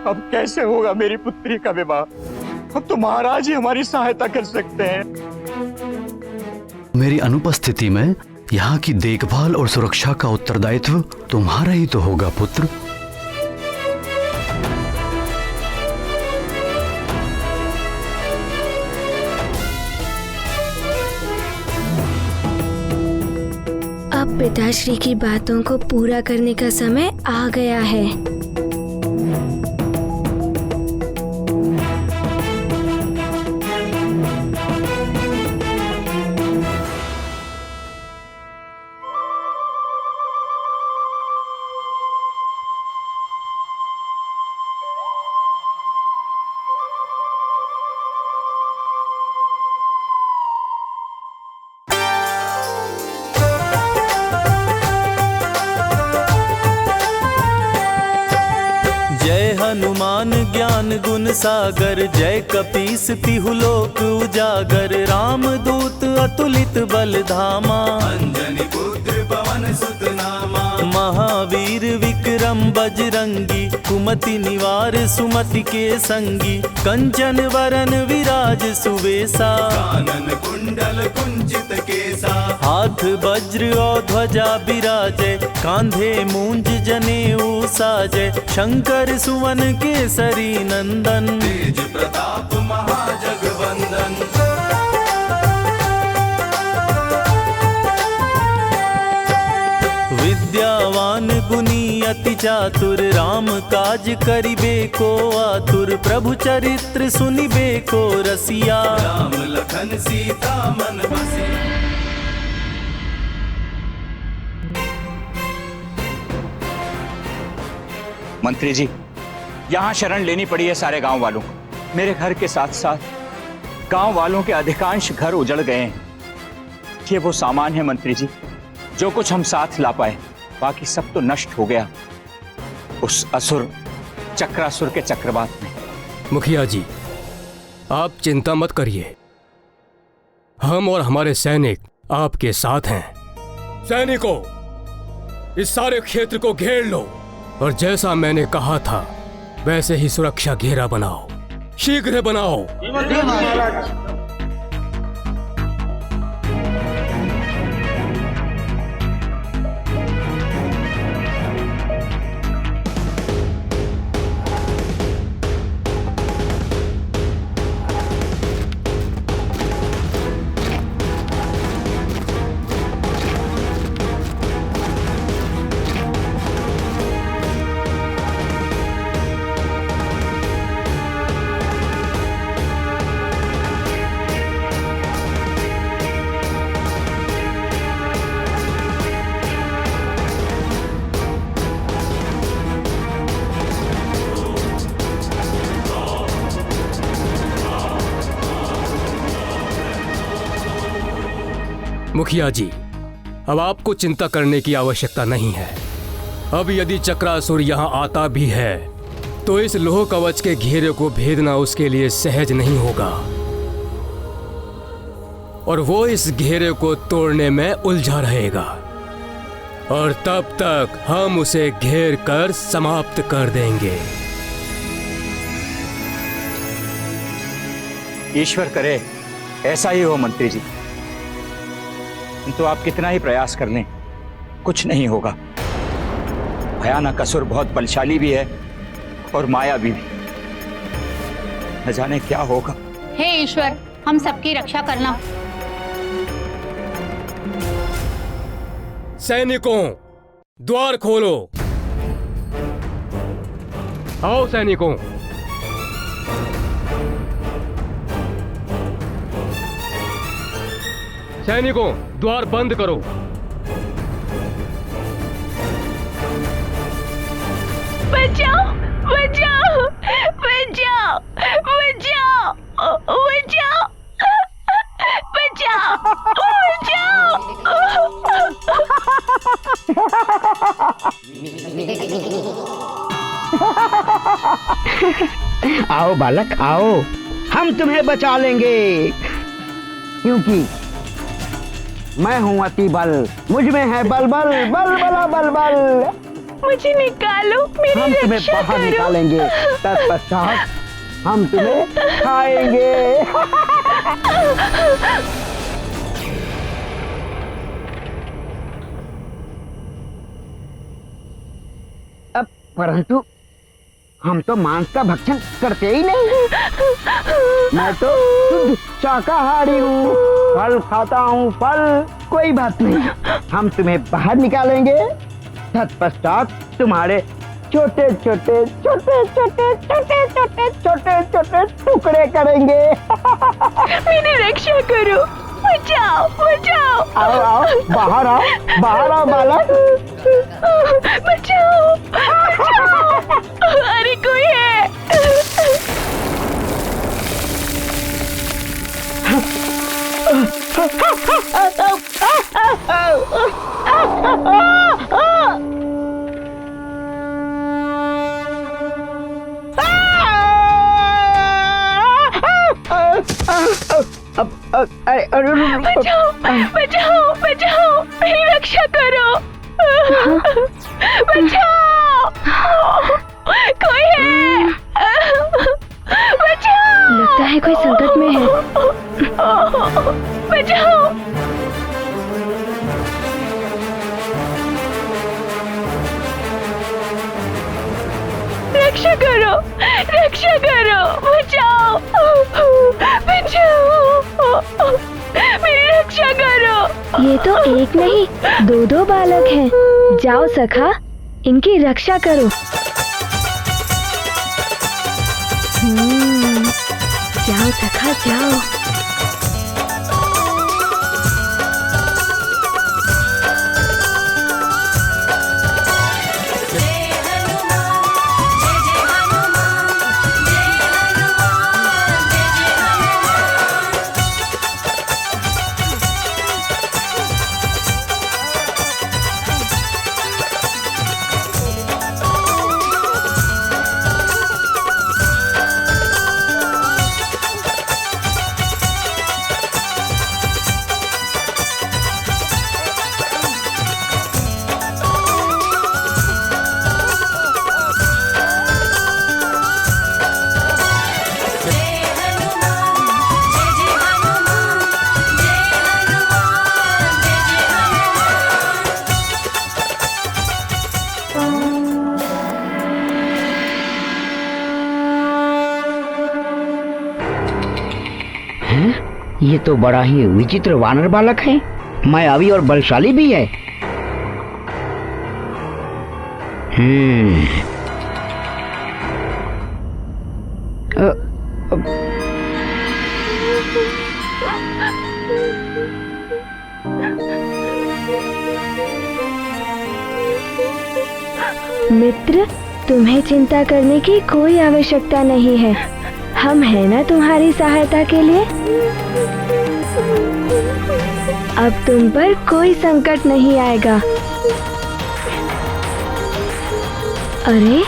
अब कैसे होगा मेरी पुत्री का विवाह? अब तो महाराज ही हमारी सहायता कर सकते हैं। मेरी अनुपस्थिति में यहाँ की देखभाल और सुरक्षा का उत्तरदायित्व तुम्हारा ही तो होगा पुत्र। अब पिताश्री की बातों को पूरा करने का समय आ गया है। हनुमान ज्ञान गुण सागर, जय कपीस तिहु लोक उजागर। राम दूत अतुलित बल धामा, अंजनी पुत्र पवन सुत नामा। महावीर विक्रम बजरंगी, कुमति निवार सुमति के संगी। कंचन वरन विराज सुवेसा, कानन कुंडल कुंचित केसा। हाथ वज्र और ध्वजा बिराजे, कांधे मूंज जनेऊ साजे। शंकर सुवन केसरी नंदन, तेज प्रताप महाजगवंदन। विद्यावान गुणी अति चातुर, राम काज करिबे को आतुर। प्रभु चरित्र सुनिबे को रसिया, राम लखन सीता मन बसिया। मंत्री जी, यहाँ शरण लेनी पड़ी है सारे गांव वालों को। मेरे घर के साथ साथ गांव वालों के अधिकांश घर उजड़ गए हैं। ये वो सामान है मंत्री जी जो कुछ हम साथ ला पाए, बाकी सब तो नष्ट हो गया उस असुर चक्रासुर के चक्रवात में। मुखिया जी, आप चिंता मत करिए, हम और हमारे सैनिक आपके साथ हैं। सैनिकों, इस सारे क्षेत्र को घेर लो और जैसा मैंने कहा था वैसे ही सुरक्षा घेरा बनाओ, शीघ्र बनाओ। मुखिया जी, अब आपको चिंता करने की आवश्यकता नहीं है। अब यदि चक्रासुर यहाँ आता भी है तो इस लोह कवच के घेरे को भेदना उसके लिए सहज नहीं होगा और वो इस घेरे को तोड़ने में उलझा रहेगा और तब तक हम उसे घेर कर समाप्त कर देंगे। ईश्वर करे ऐसा ही हो मंत्री जी, तो आप कितना ही प्रयास कर लें कुछ नहीं होगा। भयानक असुर बहुत बलशाली भी है और मायावी भी। न जाने क्या होगा। हे ईश्वर, हम सबकी रक्षा करना। सैनिकों, द्वार खोलो। आओ सैनिकों। सैनिकों, द्वार बंद करो। बचाओ, बचाओ, बचाओ, बचाओ, बचाओ, बचाओ, बचाओ। आओ बालक आओ, हम तुम्हें बचा लेंगे, क्योंकि मैं हूँ अति बल, मुझ में है बल बल बल बल बल बल। मुझे निकालो, मेरी हम तुम्हें रक्षा बाहर करो। निकालेंगे, तत्पश्चात हम तुम्हें खाएंगे। अब परंतु हम तो मांस का भक्षण करते ही नहीं। मैं तो शुद्ध शाकाहारी हूँ, फल खाता हूँ, फल। कोई बात नहीं, हम तुम्हें बाहर निकालेंगे, तत्पश्चात तुम्हारे छोटे छोटे छोटे छोटे छोटे छोटे छोटे छोटे टुकड़े करेंगे। मेरी रक्षा करो, बचाओ बचाओ। आओ आओ, बाहर आओ बालक। बचाओ बचाओ। अरे कोई है। बचाओ बचाओ बचाओ, मेरी रक्षा करो। बचाओ, कोई है। बचाओ। लगता है कोई संकट में है। बचाओ। रक्षा करो, रक्षा करो, बचाओ बचाओ, मेरी रक्षा करो। ये तो एक नहीं, दो बालक हैं। जाओ सखा, इनकी रक्षा करो। जाओ सखा जाओ। ये तो बड़ा ही विचित्र वानर बालक है, मायावी और बलशाली भी है। मित्र, तुम्हें चिंता करने की कोई आवश्यकता नहीं है। हम हैं ना तुम्हारी सहायता के लिए। अब तुम पर कोई संकट नहीं आएगा। अरे,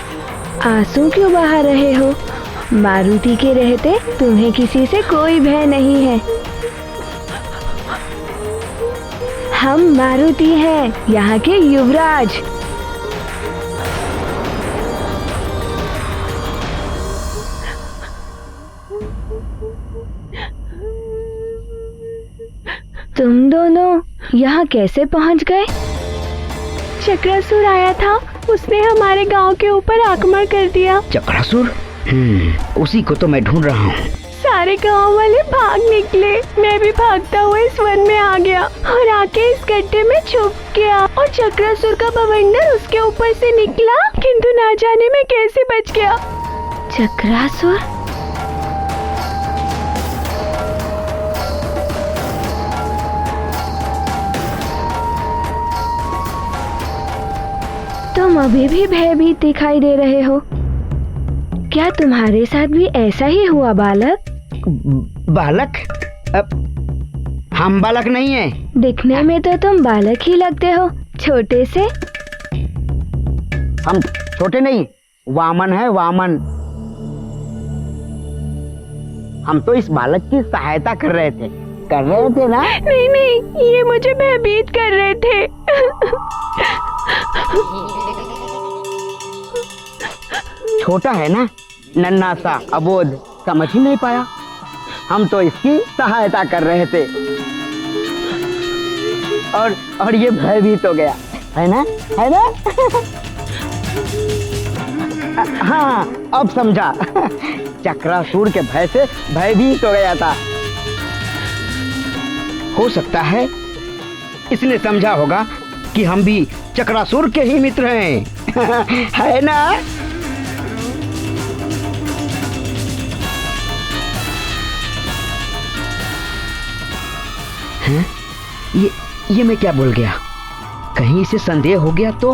आंसू क्यों बहा रहे हो? मारुति के रहते तुम्हें किसी से कोई भय नहीं है। हम मारुति हैं, यहाँ के युवराज। तुम दोनों यहाँ कैसे पहुँच गए? चक्रासुर आया था, उसने हमारे गांव के ऊपर आक्रमण कर दिया। चक्रासुर? उसी को तो मैं ढूंढ रहा हूँ। सारे गांव वाले भाग निकले, मैं भी भागता हुआ इस वन में आ गया और आके इस गड्ढे में छुप गया और चक्रासुर का बवंडर उसके ऊपर से निकला, किंतु ना जाने में कैसे बच गया। चक्रासुर? तुम अभी भी भयभीत दिखाई दे रहे हो। क्या तुम्हारे साथ भी ऐसा ही हुआ बालक? बालक? हम बालक नहीं है। दिखने में तो तुम बालक ही लगते हो, छोटे से। हम छोटे नहीं, वामन है, वामन। हम तो इस बालक की सहायता कर रहे थे ना? नहीं नहीं, ये मुझे भयभीत कर रहे थे। छोटा है ना, नन्हा सा अबोध, समझ ही नहीं पाया। हम तो इसकी सहायता कर रहे थे और ये भयभीत हो गया, है ना, है ना? हाँ, अब समझा। चक्रासुर के भय से भयभीत हो गया था। हो सकता है इसने समझा होगा कि हम भी चक्रासुर के ही मित्र हैं। है ना? हैं? ये मैं क्या बोल गया? कहीं इसे संदेह हो गया तो?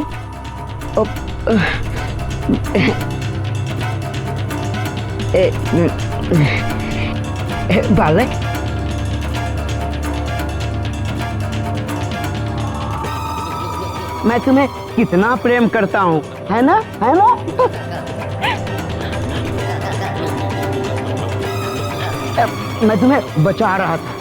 बालक, मैं तुम्हें कितना प्रेम करता हूँ, है ना, है ना? मैं तुम्हें बचा रहा था।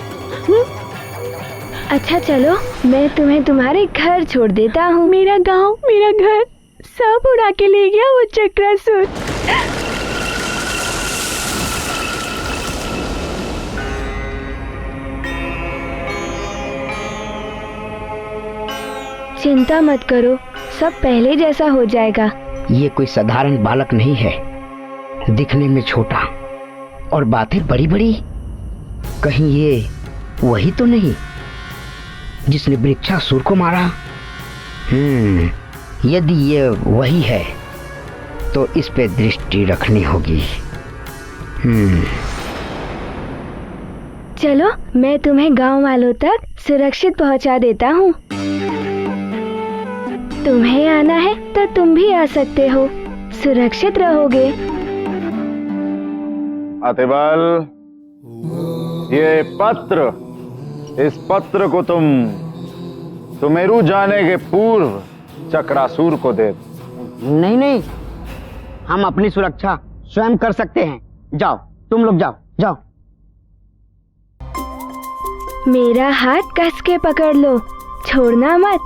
अच्छा चलो, मैं तुम्हें तुम्हारे घर छोड़ देता हूँ। मेरा गांव, मेरा घर सब उड़ा के ले गया वो चक्रासुर। चिंता मत करो, सब पहले जैसा हो जाएगा। ये कोई साधारण बालक नहीं है, दिखने में छोटा और बातें बड़ी बड़ी। कहीं ये वही तो नहीं जिसने वृक्षासुर को मारा? यदि ये वही है तो इस पे दृष्टि रखनी होगी। चलो, मैं तुम्हें गांव वालों तक सुरक्षित पहुंचा देता हूँ। तुम्हें आना है तो तुम भी आ सकते हो, सुरक्षित रहोगे। अतिबल, ये पत्र, इस पत्र को तुम सुमेरु जाने के पूर्व चक्रासुर को दे। नहीं नहीं, हम अपनी सुरक्षा स्वयं कर सकते हैं। जाओ, तुम लोग जाओ जाओ। मेरा हाथ कस के पकड़ लो, छोड़ना मत।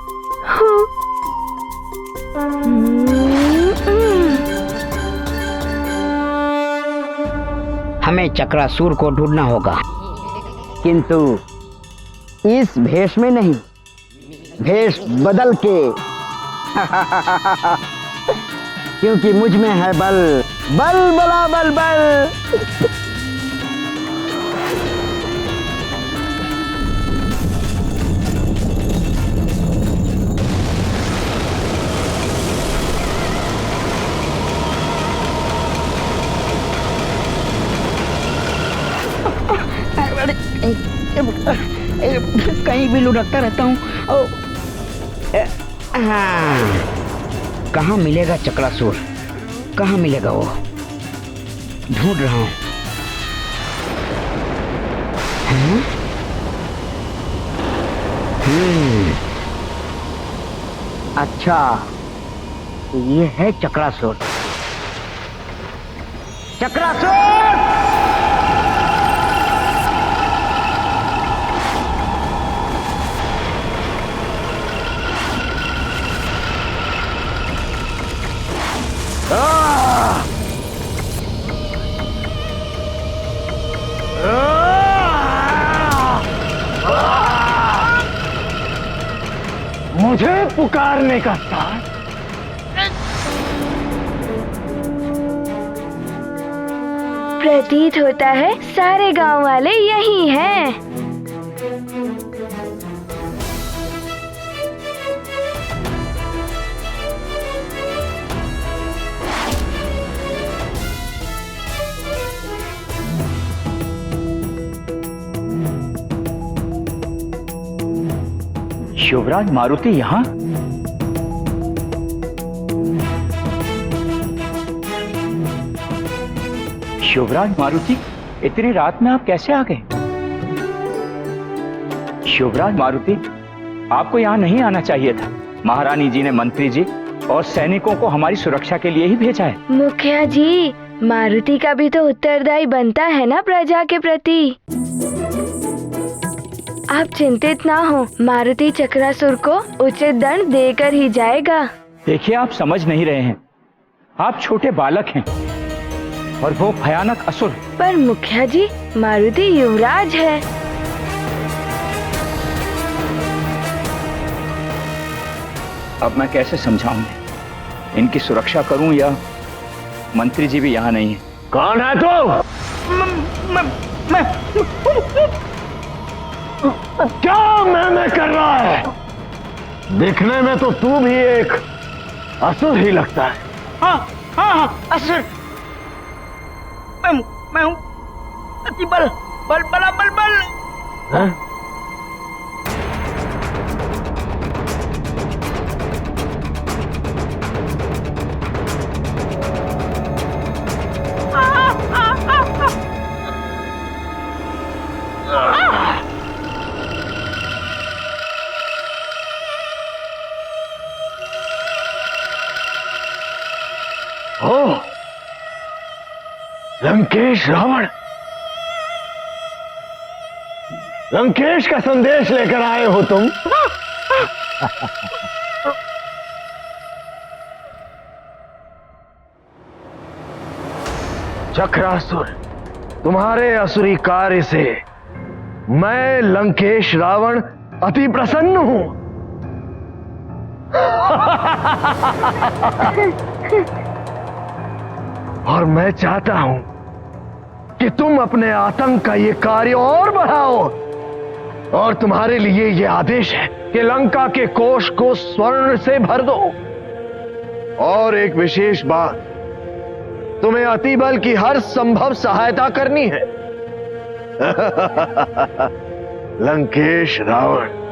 हमें चक्रासुर को ढूंढना होगा, किंतु इस भेष में नहीं, भेष बदल के। क्योंकि मुझ में है बल, बल बला बल बल। कहीं भी लुढ़कता रहता हूँ। कहाँ मिलेगा चक्रासुर? कहाँ मिलेगा वो? ढूंढ रहा हूँ। अच्छा, ये है चक्रासुर। चक्रासुर! मुझे पुकारने का साथ। प्रतीत होता है सारे गांव वाले यही हैं। शिवराज मारुति यहाँ? शिवराज मारुति, इतनी रात में आप कैसे आ गए? शिवराज मारुति, आपको यहाँ नहीं आना चाहिए था। महारानी जी ने मंत्री जी और सैनिकों को हमारी सुरक्षा के लिए ही भेजा है। मुखिया जी, मारुति का भी तो उत्तरदायी बनता है ना प्रजा के प्रति। आप चिंतित ना हो, मारुति चक्रासुर को उचित दंड देकर ही जाएगा। देखिए, आप समझ नहीं रहे हैं। आप छोटे बालक हैं और वो भयानक असुर। पर मुखिया जी, मारुति युवराज है। अब मैं कैसे समझाऊं? इनकी सुरक्षा करूं या मंत्री जी भी यहाँ नहीं है? कौन है तू? क्या मैं कर रहा है? दिखने में तो तू भी एक असुर ही लगता है। हाँ हाँ, असुर। मैं हूँ अति बल बल बला बल बल। हाँ? ओ, लंकेश रावण, लंकेश का संदेश लेकर आए हो तुम? चक्रासुर, तुम्हारे असुरी कार्य से मैं लंकेश रावण अति प्रसन्न हूं। और मैं चाहता हूं कि तुम अपने आतंक का ये कार्य और बढ़ाओ। और तुम्हारे लिए ये आदेश है कि लंका के कोष को स्वर्ण से भर दो। और एक विशेष बात, तुम्हें अतिबल की हर संभव सहायता करनी है। लंकेश रावण।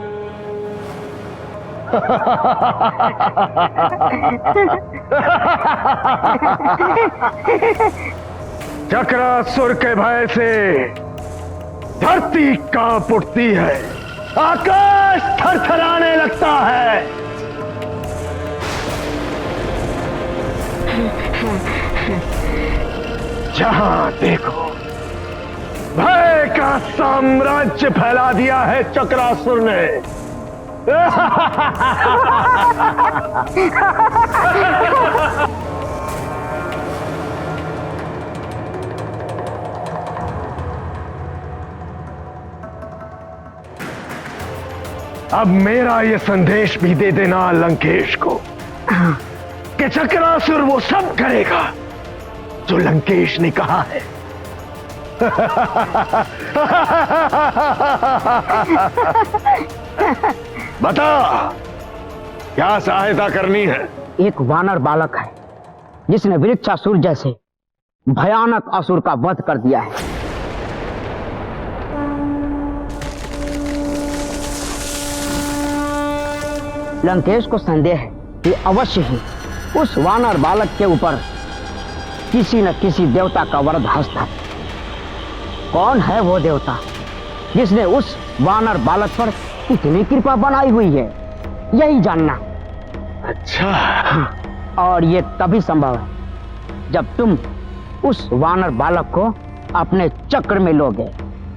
चक्रासुर के भय से धरती कांप उठती है, आकाश थरथराने लगता है। जहां देखो भय का साम्राज्य फैला दिया है चक्रासुर ने। अब मेरा ये संदेश भी दे देना लंकेश को कि चक्रासुर वो सब करेगा जो लंकेश ने कहा है। बता, क्या सहायता करनी है? एक वानर बालक है जिसने वृक्षासुर जैसे भयानक असुर का वध कर दिया है। लंकेश को संदेह है कि अवश्य ही उस वानर बालक के ऊपर किसी न किसी देवता का वरद हस्त है। कौन है वो देवता जिसने उस वानर बालक पर इतनी कृपा बनाई हुई है, यही जानना। अच्छा। हाँ, और ये तभी संभव है जब तुम उस वानर बालक को अपने चक्र में लोगे,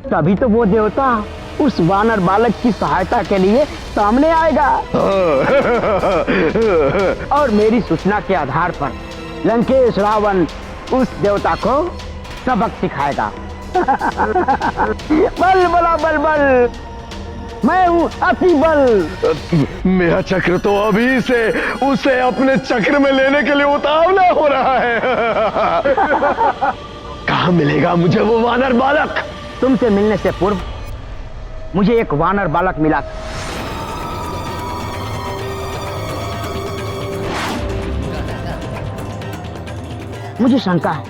तभी तो वो देवता उस वानर बालक की सहायता के लिए सामने आएगा। और मेरी सूचना के आधार पर लंकेश रावण उस देवता को सबक सिखाएगा। बल बला बल बल, मैं हूं अति बल। मेरा चक्र तो अभी से उसे अपने चक्र में लेने के लिए उतावला हो रहा है। कहाँ मिलेगा मुझे वो वानर बालक? तुमसे मिलने से पूर्व मुझे एक वानर बालक मिला था। मुझे शंका है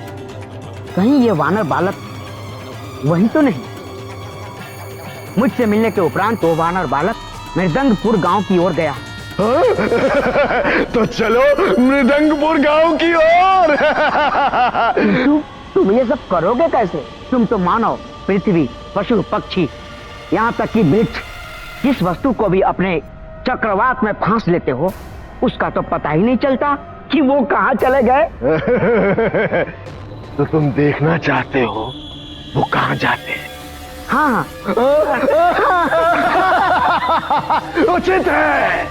कहीं ये वानर बालक वही तो नहीं। मुझसे मिलने के उपरांत वो वानर बालक मृदंगपुर गांव की ओर गया। तो चलो मृदंगपुर गांव की ओर। तुम ये सब करोगे कैसे? तुम तो मानव, पृथ्वी, पशु पक्षी, यहाँ तक कि वृक्ष, जिस वस्तु को भी अपने चक्रवात में फांस लेते हो, उसका तो पता ही नहीं चलता कि वो कहाँ चले गए। तो तुम देखना चाहते हो वो कहाँ जाते हैं? हाँ। उचित है,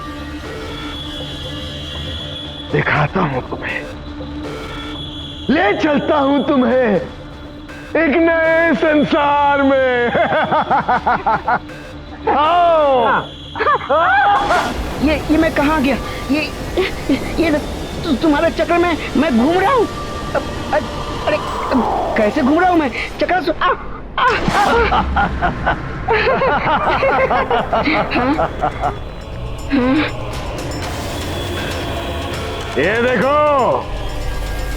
दिखाता हूं तुम्हें। ले चलता हूं तुम्हें एक नए संसार में। आओ। ये मैं कहाँ गया? ये तुम्हारे चक्कर में मैं घूम रहा हूँ। अरे कैसे घूम रहा हूँ मैं? चक्कर ये देखो,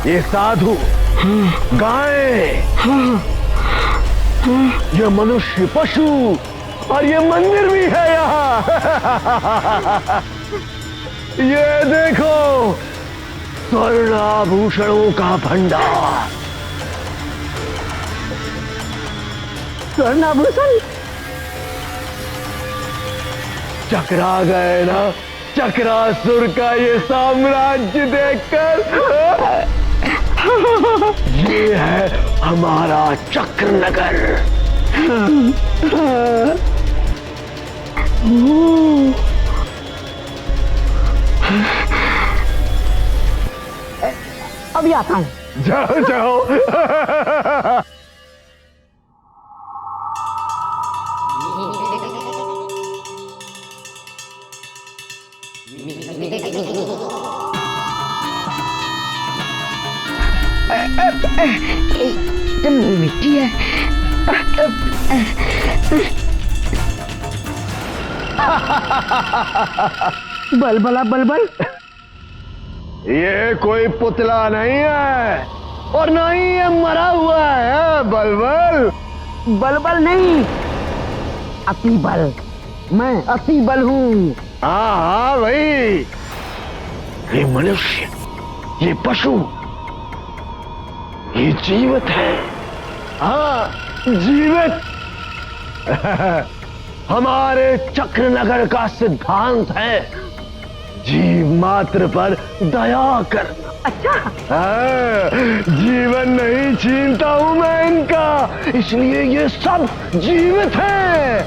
ये साधु, गाय, ये मनुष्य, पशु और ये मंदिर भी है यहाँ। ये देखो, स्वर्ण आभूषणों का भंडार। स्वर्ण आभूषण? चकरा गए ना चक्रासुर का ये साम्राज्य देखकर। ये है हमारा चक्रनगर। अभी आता हूँ। जाओ जाओ। मिट्टी है। बलबला बलबल। ये कोई पुतला नहीं है और ना ही ये मरा हुआ है। बलबल बलबल नहीं, अतिबल। मैं अतिबल हूँ। हाँ हाँ भाई, ये मनुष्य, ये पशु, ये जीवित है। हाँ जीवित। हमारे चक्रनगर का सिद्धांत है जीव मात्र पर दया करना। अच्छा। हाँ, जीवन नहीं छीनता हूं मैं इनका, इसलिए ये सब जीवित हैं।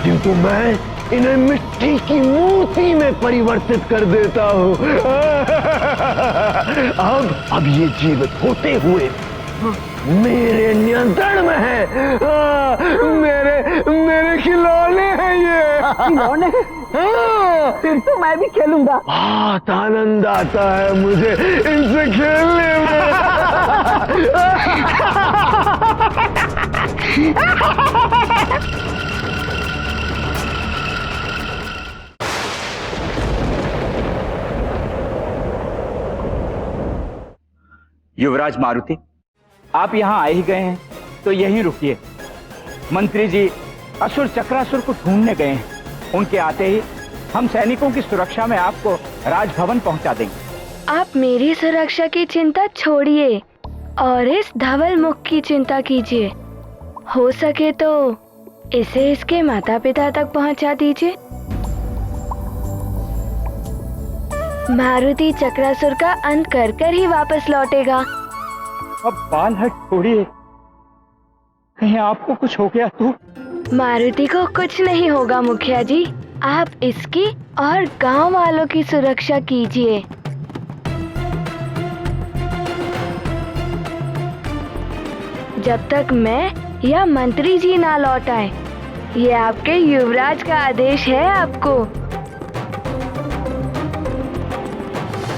किंतु मैं इन्हें मिट्टी की मूर्ति में परिवर्तित कर देता हूं। अब ये जीवित होते हुए मेरे नियंत्रण में है। मेरे खिलौने हैं ये। खिलौने? फिर तो मैं भी खेलूंगा। बहुत आनंद आता है मुझे इनसे खेलने में। युवराज मारुति, आप यहाँ आ ही गए हैं तो यहीं रुकिए। मंत्री जी असुर चक्रासुर को ढूंढने गए हैं। उनके आते ही हम सैनिकों की सुरक्षा में आपको राजभवन पहुंचा देंगे। आप मेरी सुरक्षा की चिंता छोड़िए और इस धवल मुख की चिंता कीजिए। हो सके तो इसे इसके माता पिता तक पहुंचा दीजिए। मारुति चक्रासुर का अंत कर कर ही वापस लौटेगा। अब बाल हट छोड़िए, कहीं आपको कुछ हो गया तो? मारुति को कुछ नहीं होगा मुखिया जी, आप इसकी और गांव वालों की सुरक्षा कीजिए। जब तक मैं या मंत्री जी ना लौट आए। ये आपके युवराज का आदेश है आपको।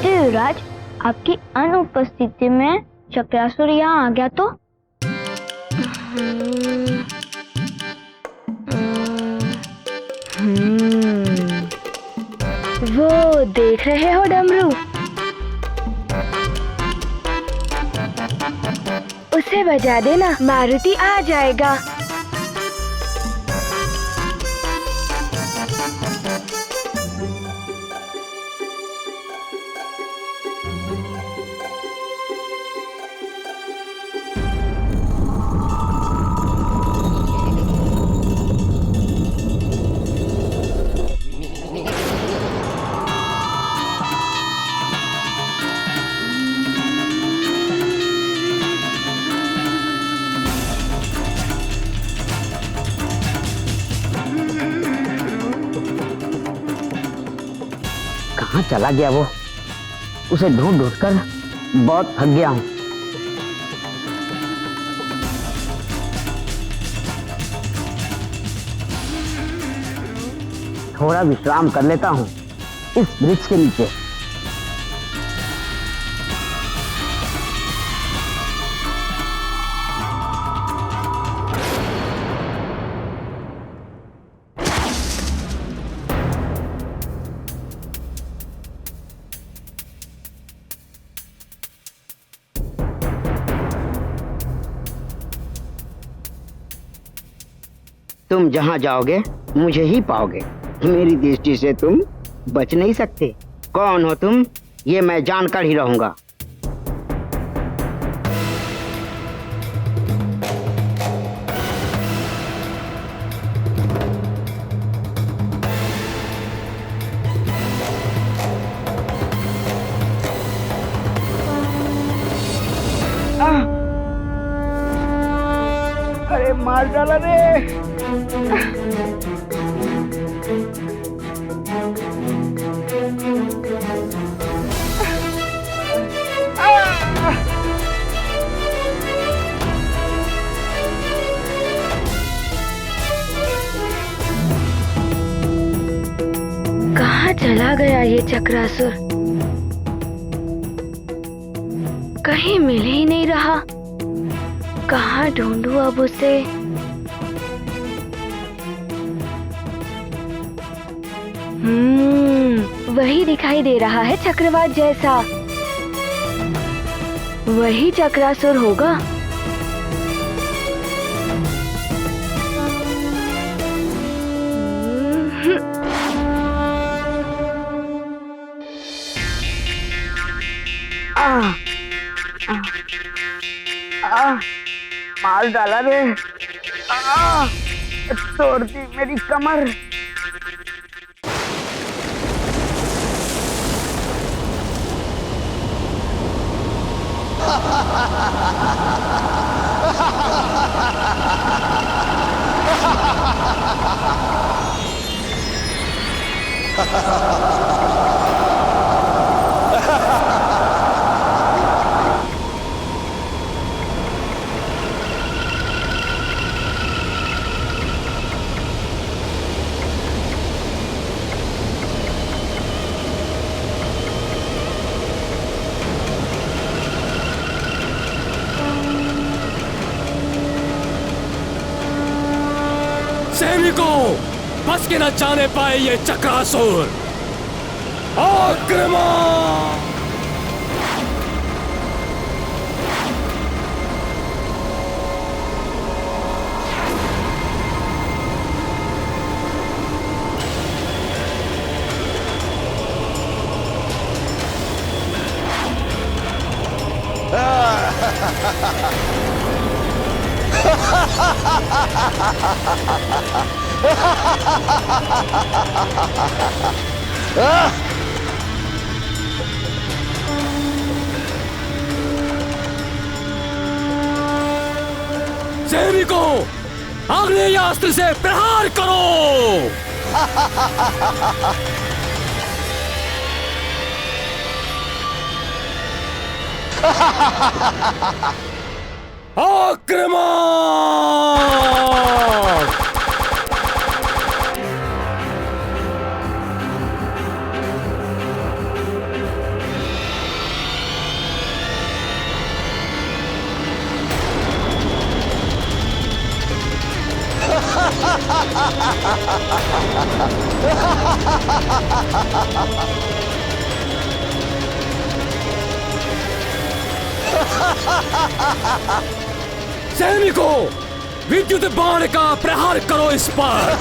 युवराज, आपकी अनुपस्थिति में चक्रासुर यहाँ आ गया तो? वो देख रहे हो डमरू, उसे बजा देना, मारुति आ जाएगा। कहाँ चला गया वो? उसे ढूंढ ढूंढ कर बहुत थक गया हूँ। थोड़ा विश्राम कर लेता हूँ इस वृक्ष के नीचे। तुम जहां जाओगे मुझे ही पाओगे। मेरी दृष्टि से तुम बच नहीं सकते। कौन हो तुम, ये मैं जानकर ही रहूंगा। अरे मार डाला रे। कहाँ चला गया ये चक्रासुर? कहीं मिल ही नहीं रहा। कहाँ ढूंढूं अब उसे? वही दिखाई दे रहा है चक्रवात जैसा। वही चक्रासुर होगा। मार डाला रे। तोड़ दी मेरी कमर। सैनिकों, बच के न जाने पाए ये चक्रासुर। आक्रमण! सैनिकों, आग्नेयास्त्र से प्रहार करो। आक्रमण! सैनिकों, विद्युत बाण का प्रहार करो इस पर।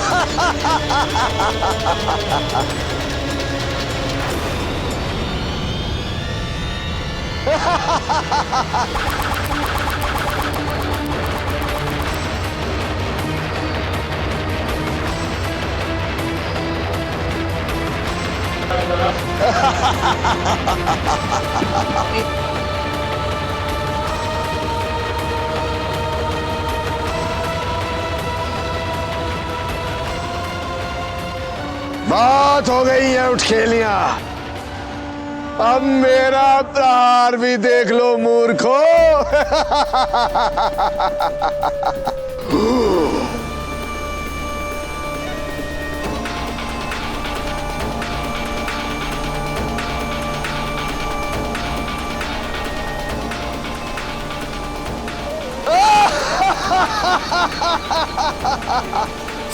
बात हो गई है उठ खेलियां। अब मेरा प्रहार भी देख लो मूर्खो।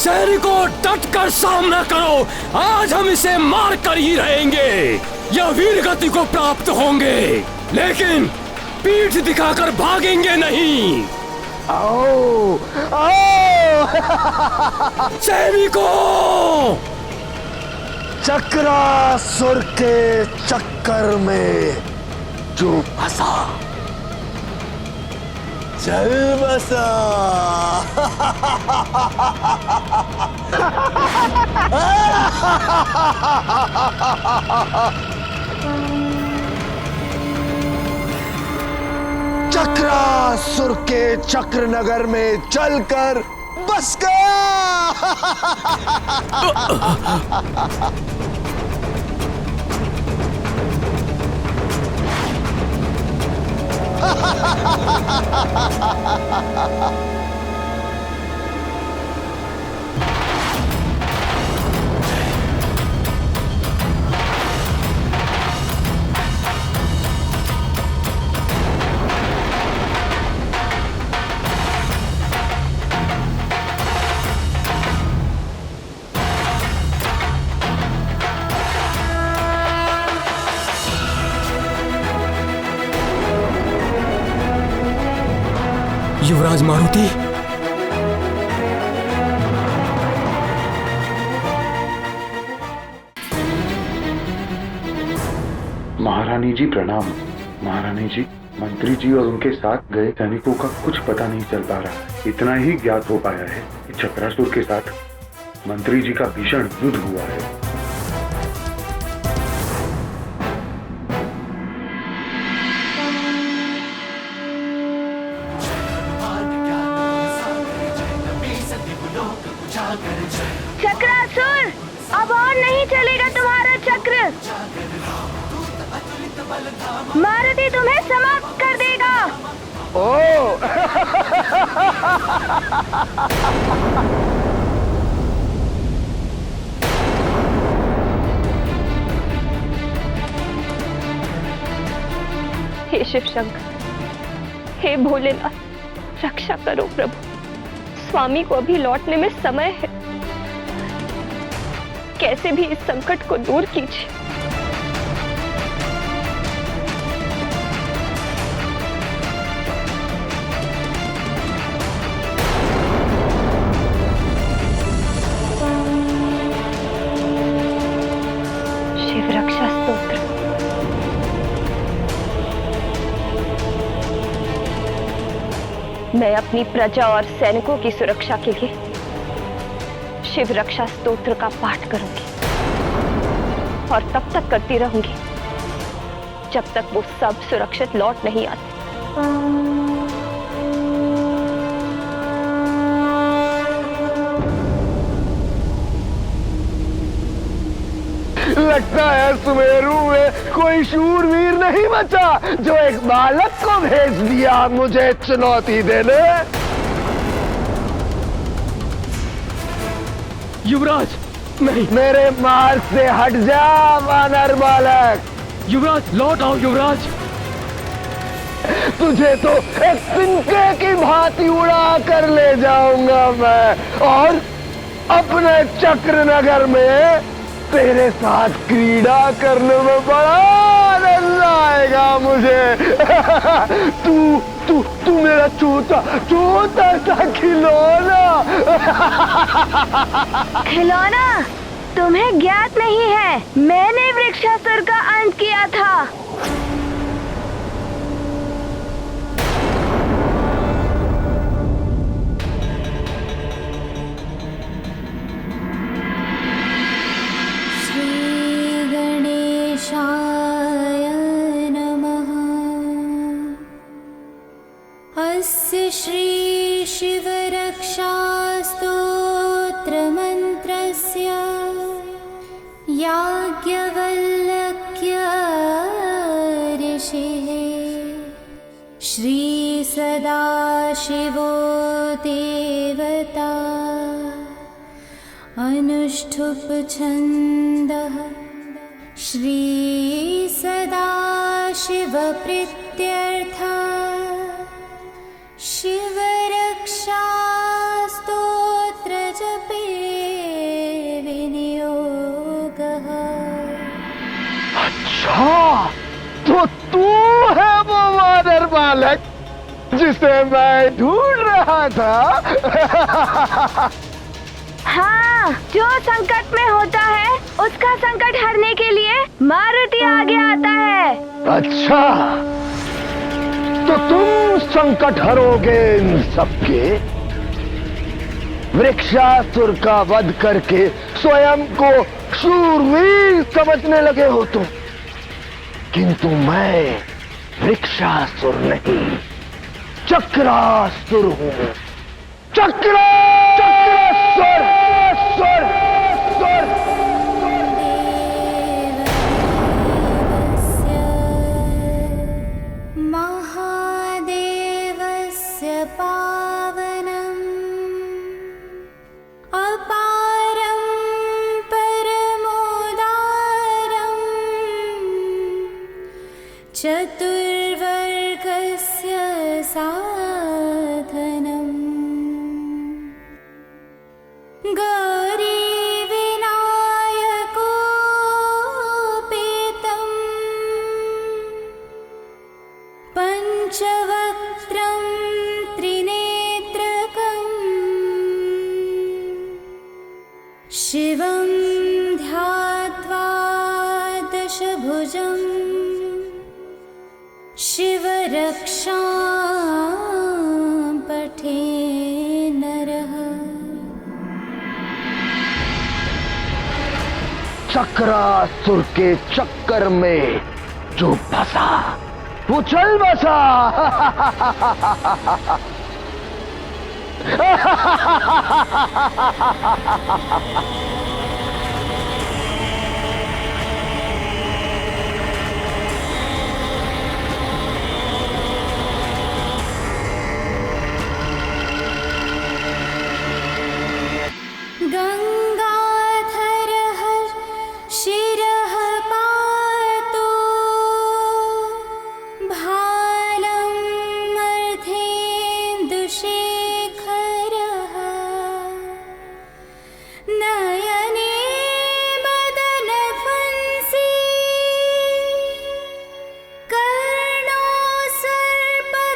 सैनिकों, डट कर सामना करो। आज हम इसे मार कर ही रहेंगे या वीर गति को प्राप्त होंगे, लेकिन पीठ दिखाकर भागेंगे नहीं। आओ, आओ। सैनिकों, चक्रासुर के चक्कर में जो फंसा चल बसा। चक्रासुर के चक्र नगर में चलकर बस गया। युवराज मारुति, महारानी जी प्रणाम। महारानी जी, मंत्री जी और उनके साथ गए सैनिकों का कुछ पता नहीं चल पा रहा है। इतना ही ज्ञात हो पाया है कि चक्रासुर के साथ मंत्री जी का भीषण युद्ध हुआ है। चक्रासुर, अब और नहीं चलेगा तुम्हारा चक्र। मारुति तुम्हें समाप्त कर देगा। ओ हे शिव शंकर, हे भोलेनाथ, रक्षा करो प्रभु। स्वामी को अभी लौटने में समय है, कैसे भी इस संकट को दूर कीजिए। शिव रक्षा स्तोत्र। मैं अपनी प्रजा और सैनिकों की सुरक्षा के लिए शिव रक्षा स्तोत्र का पाठ करूंगी और तब तक करती रहूंगी जब तक वो सब सुरक्षित लौट नहीं आते। लगता है सुमेरु में कोई शूरवीर नहीं बचा जो एक बालक को भेज दिया मुझे चुनौती देने। युवराज नहीं, मेरे मार्ग से हट जा वानर बालक। युवराज लौट आओ। युवराज, तुझे तो एक तिनके की भांति उड़ा कर ले जाऊंगा मैं और अपने चक्र नगर में तेरे साथ क्रीड़ा करने में बड़ा आनंद आएगा मुझे। तू तू तू मेरा छोटा छोटा सा खिलौना। खिलौना तुम्हें ज्ञात नहीं है, मैंने वृक्षासुर का अंत किया था। अस्य श्री शिव रक्षा स्तोत्र मंत्रस्य याज्ञवल्क्य श्री सदाशिवो देवता अनुष्ठुप छन्दः श्री सदाशिव प्रीत्यर्था शिवरक्षा स्तोत्र जपे विनियोगः। अच्छा, तो तू है वो वानर बालक जिसे मैं ढूंढ रहा था। हाँ, जो संकट में होता है उसका संकट हरने के लिए मारुति आगे आता है। अच्छा, तो तुम संकट हरोगे इन सबके। वृक्षासुर का वध करके स्वयं को शूरवीर समझने लगे हो तुम, किंतु मैं वृक्षासुर नहीं, चक्रासुर हूं। चक्रासुर। महादेवस्य पावनम् अपारं परमोदारम् चतुर्वर्गस्य साधनम् गौरीविनायकोपेतम् पञ्चवक्त्रं त्रिनेत्रकम् शिवं ध्यात्वा दशभुजम् शिवरक्षां पठे नरः। चक्रासुर के चक्कर में जो फंसा वो चल बसा। गंगाधरः शिरः पातु भालं अर्धेन्दुशेखरः नयने मदनफंसी कर्णो सर्पविभूषणः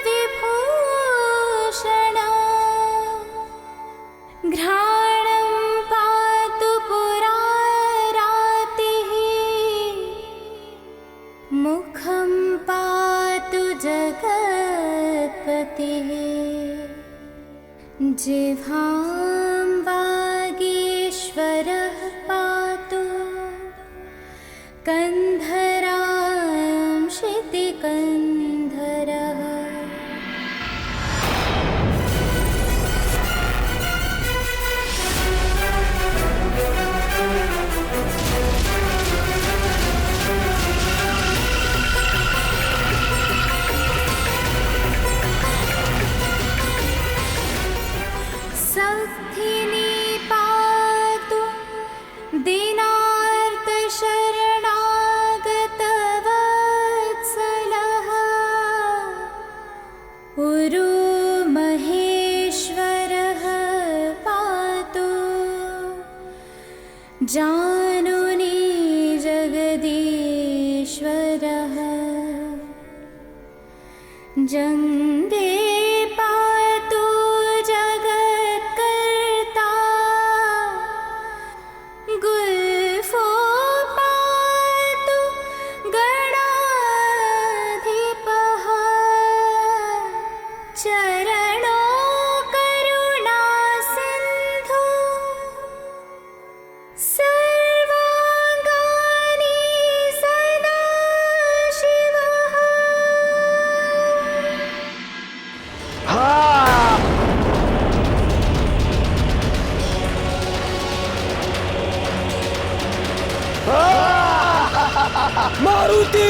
घ्राणं पातु पुरारातिः मुखं पातु जगत्पतिः जिह्वां वागीश्वरः पातु कन्धरां क्षितिकन्धरः। सौथिनी पातु दीनार्तशरणागतवत्सलः उरु महेश्वरः पातु जानुनी जगदीश्वरः जङ्गे पातु जगत्कर्ता गुल्फो पातु गणाधिपः चरणो करुणासिन्धु सर्वाङ्गानि सदाशिवः। मारुति!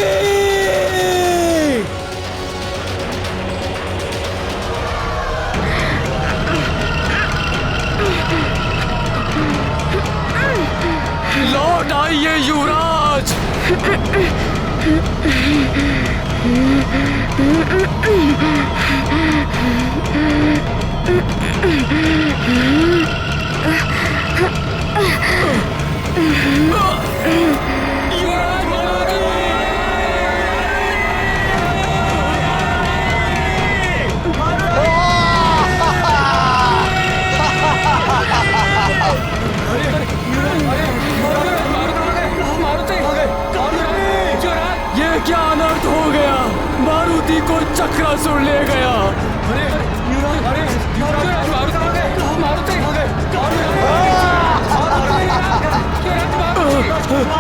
ये क्या अनर्थ हो गया? मारुति को चक्रासुर ले गया।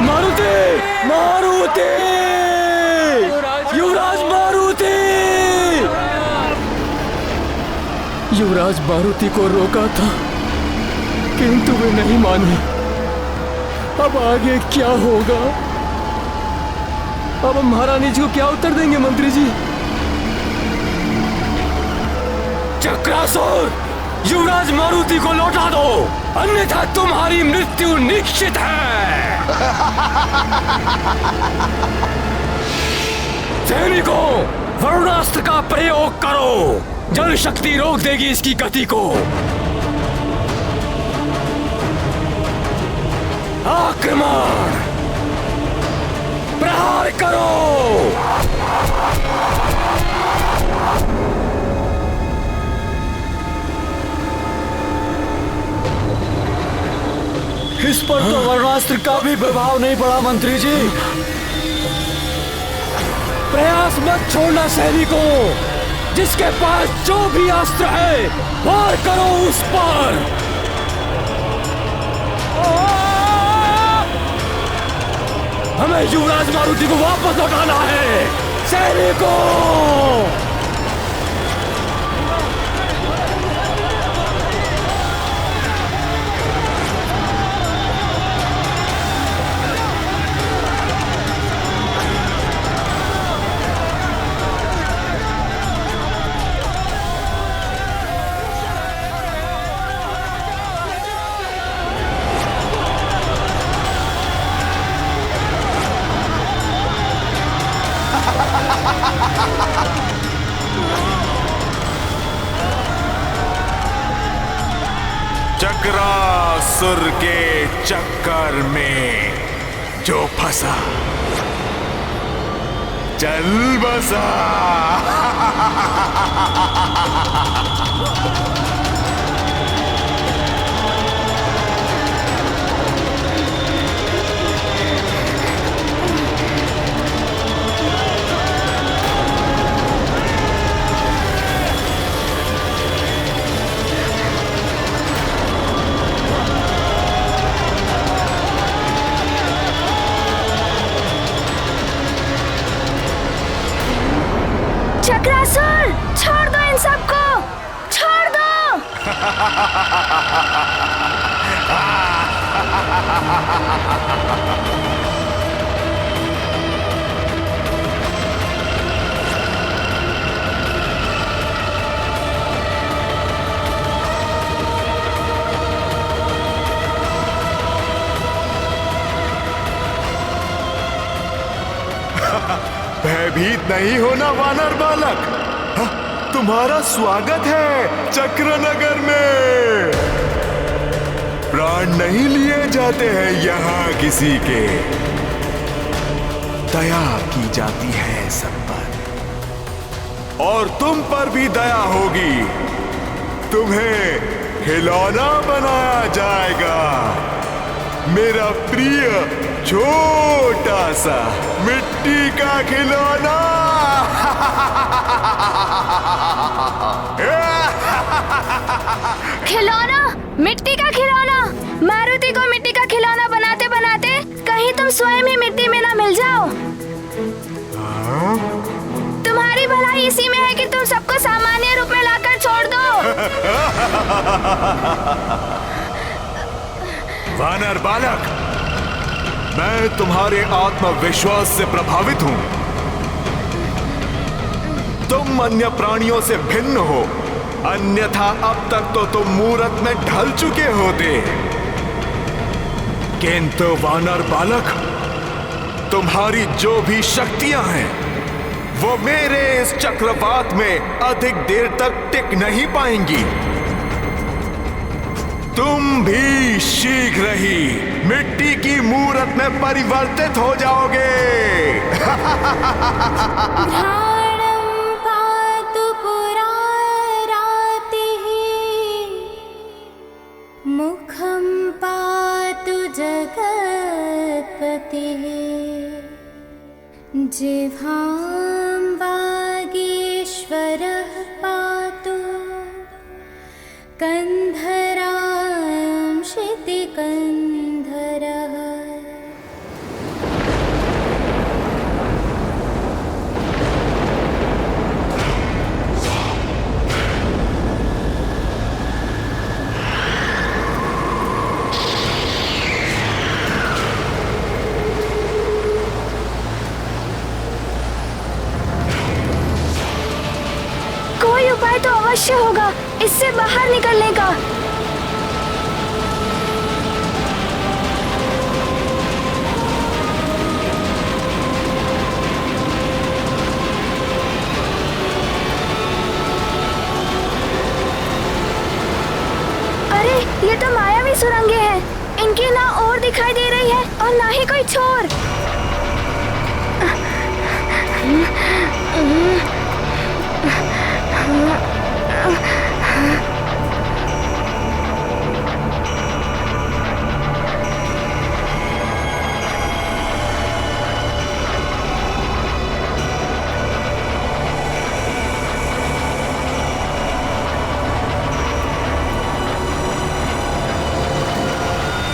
मारुति! मारुति! युवराज मारुति! युवराज मारुति को रोका था, किंतु वे नहीं माने। अब आगे क्या होगा? अब हम महारानी जी को क्या उत्तर देंगे मंत्री जी? चक्रासुर, युवराज मारुति को लौटा दो, अन्यथा तुम्हारी मृत्यु निश्चित है। सैनिकों, वरुणास्त्र का प्रयोग करो, जल शक्ति रोक देगी इसकी गति को। आक्रमण! प्रहार करो! इस पर तो वरुणास्त्र का भी प्रभाव नहीं पड़ा मंत्री जी। प्रयास मत छोड़ना सैनिकों, जिसके पास जो भी अस्त्र है वार करो उस पर। हमें युवराज मारुति को वापस लौटाना है। सैनिकों, चक्रासुर के चक्कर में जो फंसा चल बसा। चक्रासुर, छोड़ दो इन सबको, छोड़ दो। भयभीत नहीं होना वानर बालक, तुम्हारा स्वागत है चक्रनगर में। प्राण नहीं लिए जाते हैं यहाँ किसी के, दया की जाती है सब पर, और तुम पर भी दया होगी। तुम्हें खिलौना बनाया जाएगा, मेरा प्रिय छोटा सा मिट्टी का खिलौना। खिलौना? मिट्टी का खिलौना? मारुति को मिट्टी का खिलौना बनाते बनाते कहीं तुम स्वयं ही मिट्टी में ना मिल जाओ। तुम्हारी भलाई इसी में है कि तुम सबको सामान्य रूप में लाकर छोड़ दो। वानर बालक, मैं तुम्हारे आत्मविश्वास से प्रभावित हूं। तुम अन्य प्राणियों से भिन्न हो, अन्यथा अब तक तो तुम मूरत में ढल चुके होते। किंतु वानर बालक, तुम्हारी जो भी शक्तियां हैं वो मेरे इस चक्रवात में अधिक देर तक टिक नहीं पाएंगी। तुम भी शीघ्र ही मिट्टी की मूरत में परिवर्तित हो जाओगे। घ्राणं पातु पुरारातिः, मुखं पातु जगत्पतिः, जिह्वां वागीश्वरः पातु, कन्धरां शितिकन्धरः। कोई उपाय तो अवश्य होगा इससे बाहर निकलने का। अरे ये तो मायावी सुरंगें हैं। इनकी ना ओर दिखाई दे रही है और ना ही कोई छोर।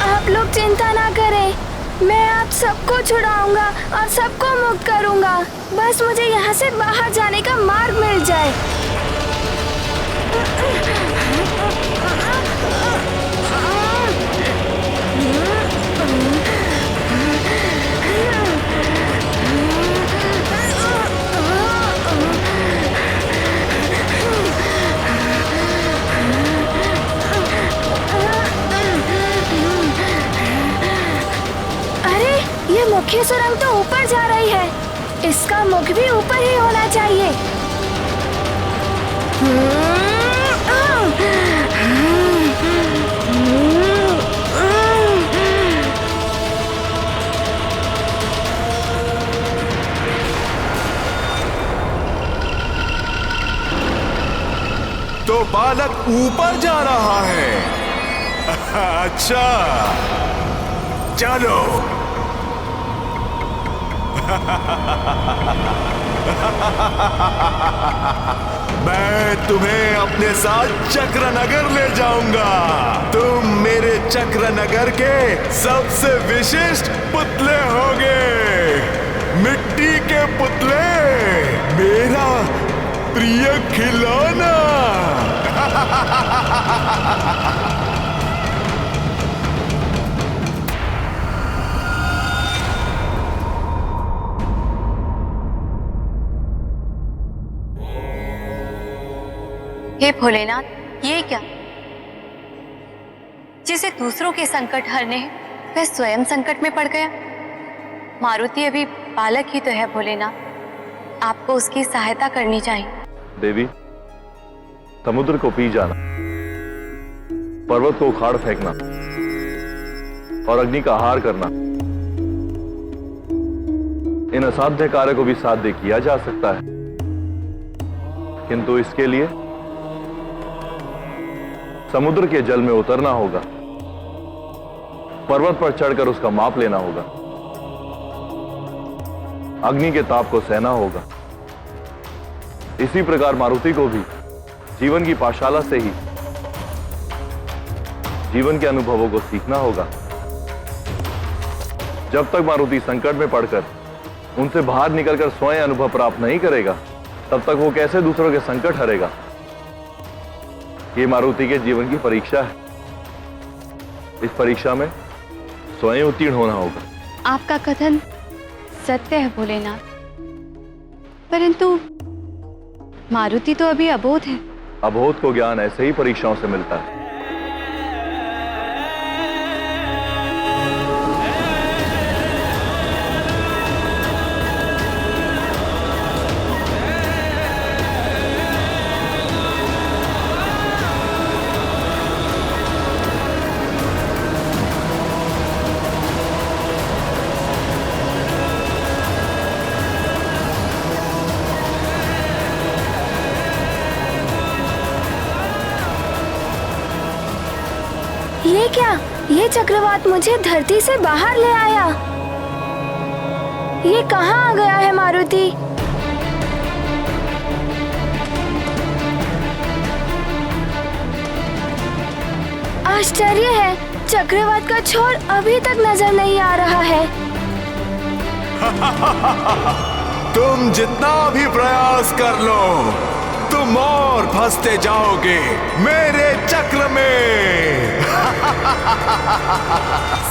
आप लोग चिंता ना करें, मैं आप सबको छुड़ाऊंगा और सबको मुक्त करूंगा। बस मुझे यहाँ से बाहर जाने का मार्ग मिल जाए। अरे ये मुख्य सुरंग तो ऊपर जा रही है। इसका मुख भी ऊपर ही होना चाहिए। तो बालक ऊपर जा रहा है। अच्छा चलो। मैं तुम्हें अपने साथ चक्रनगर ले जाऊंगा। तुम मेरे चक्रनगर के सबसे विशिष्ट पुतले होगे। मिट्टी के पुतले, मेरा प्रिय खिलौना। हे भोलेनाथ, ये क्या? जिसे दूसरों के संकट हरने हैं, वह स्वयं संकट में पड़ गया। मारुति अभी बालक ही तो है भोलेनाथ, आपको उसकी सहायता करनी चाहिए। देवी, समुद्र को पी जाना, पर्वत को उखाड़ फेंकना और अग्नि का आहार करना, इन असाध्य कार्य को भी साध्य किया जा सकता है, किंतु इसके लिए समुद्र के जल में उतरना होगा, पर्वत पर चढ़कर उसका माप लेना होगा, अग्नि के ताप को सहना होगा। इसी प्रकार मारुति को भी जीवन की पाठशाला से ही जीवन के अनुभवों को सीखना होगा। जब तक मारुति संकट में पड़कर उनसे बाहर निकलकर स्वयं अनुभव प्राप्त नहीं करेगा, तब तक वो कैसे दूसरों के संकट हरेगा? ये मारुति के जीवन की परीक्षा है। इस परीक्षा में स्वयं उत्तीर्ण होना होगा। आपका कथन सत्य है भोलेनाथ, परंतु मारुति तो अभी अबोध है। अबोध को ज्ञान ऐसे ही परीक्षाओं से मिलता है। ये क्या? ये चक्रवात मुझे धरती से बाहर ले आया। ये कहाँ आ गया है मारुति? आश्चर्य है, चक्रवात का छोर अभी तक नजर नहीं आ रहा है। तुम जितना भी प्रयास कर लो, तुम और फंसते जाओगे मेरे चक्र में।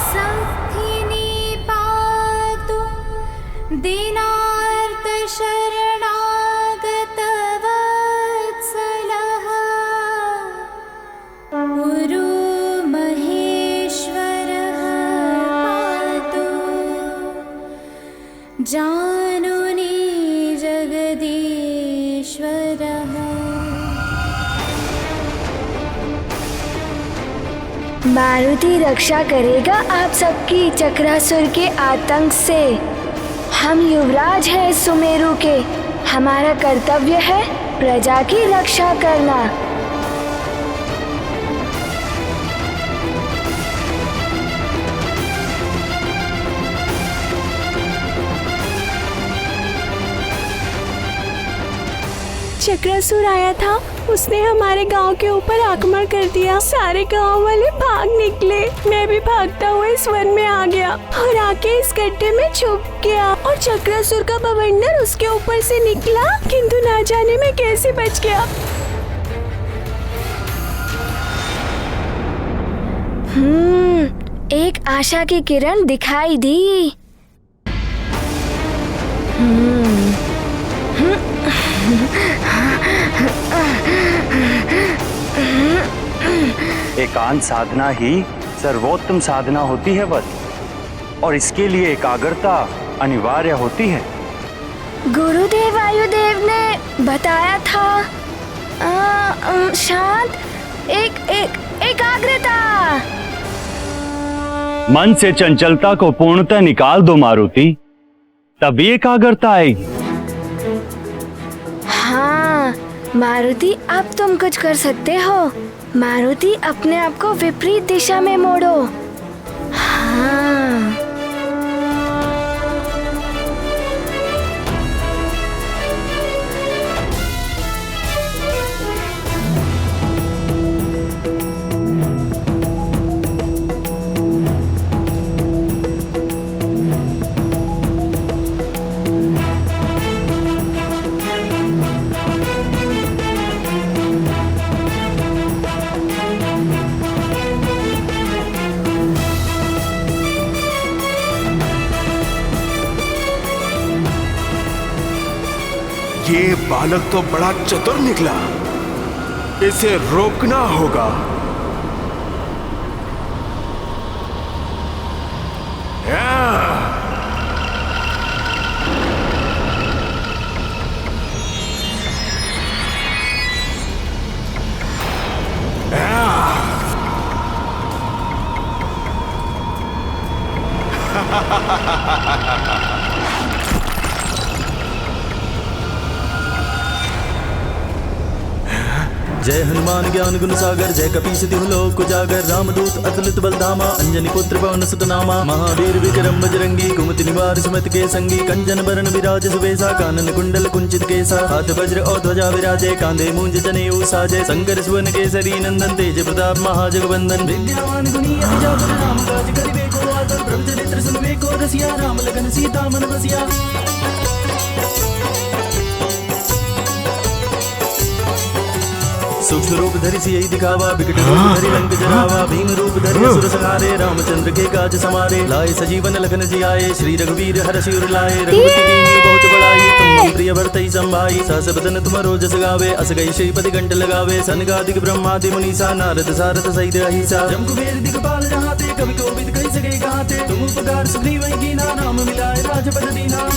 सखिनी पातु दीनार्त शरणागत वत्सलः गुरु महेश्वरः पातु जानुनी जगदीश्वरः। मारुति रक्षा करेगा आप सबकी चक्रासुर के आतंक से। हम युवराज हैं सुमेरु के, हमारा कर्तव्य है प्रजा की रक्षा करना। चक्रासुर आया था, उसने हमारे गांव के ऊपर आक्रमण कर दिया। सारे गांव वाले भाग निकले, मैं भी भागता हुआ इस वन में आ गया और आके इस गड्ढे में छुप गया। और चक्रासुर का बवंडर उसके ऊपर से निकला, किंतु ना जाने मैं कैसे बच गया। एक आशा की किरण दिखाई दी। एकांत साधना ही सर्वोत्तम साधना होती है बस, और इसके लिए एकाग्रता अनिवार्य होती है। गुरुदेव वायुदेव ने बताया था शांत एकाग्रता। मन से चंचलता को पूर्णतः निकाल दो मारुति, तभी एकाग्रता आएगी। हाँ मारुति, अब तुम कुछ कर सकते हो। मारुति, अपने आप को विपरीत दिशा में मोड़ो। हाँ ये बालक तो बड़ा चतुर निकला, इसे रोकना होगा। जय हनुमान ज्ञान गुण सागर, जय कपीस तिहु लोक उजागर, रामदूत अतुलित बलधामा, अंजनी पुत्र पवन सुत नामा, महावीर विक्रम बजरंगी, कुमति निवार सुमति के संगी, कंचन बरन विराज सुबेसा, कानन कुंडल कुंचित केसा, हाथ वज्र और ध्वजा विराजे, कांधे मूंज जनेऊ साजे, शंकर सुवन केसरी नंदन, तेज प्रताप महाजगवंदन, विद्यावान गुणी अति चातुर, राम काज करिबे को आतुर, प्रभु चरित्र सुनबे को रसिया, राम लखन सीता मन बसिया। सूक्ष्म रूप धरि सियहि दिखावा, विकट रूप धरि लंक जरावा, भीम रूप धरि असुर संहारे, रामचंद्र के काज समारे, लाए सजीवन लखन जियाए, श्री रघुवीर हरषि उर लाए, रघुपति कीन्ही बहुत बड़ाई, तुम मम प्रिय भरतहि संभाई, सहस बदन तुमरो जस गावे, अस गई श्रीपति कंठ लगावे, सनकादिक ब्रह्मादि मुनीसा, नारद सारथ सहित अहिसा, जम कुबेर दिगपाल जहाते, कवि कोविद कहि सके गाते, तुम उपकार सुग्रीव कीना, नाम मिलाए राजपद दीना।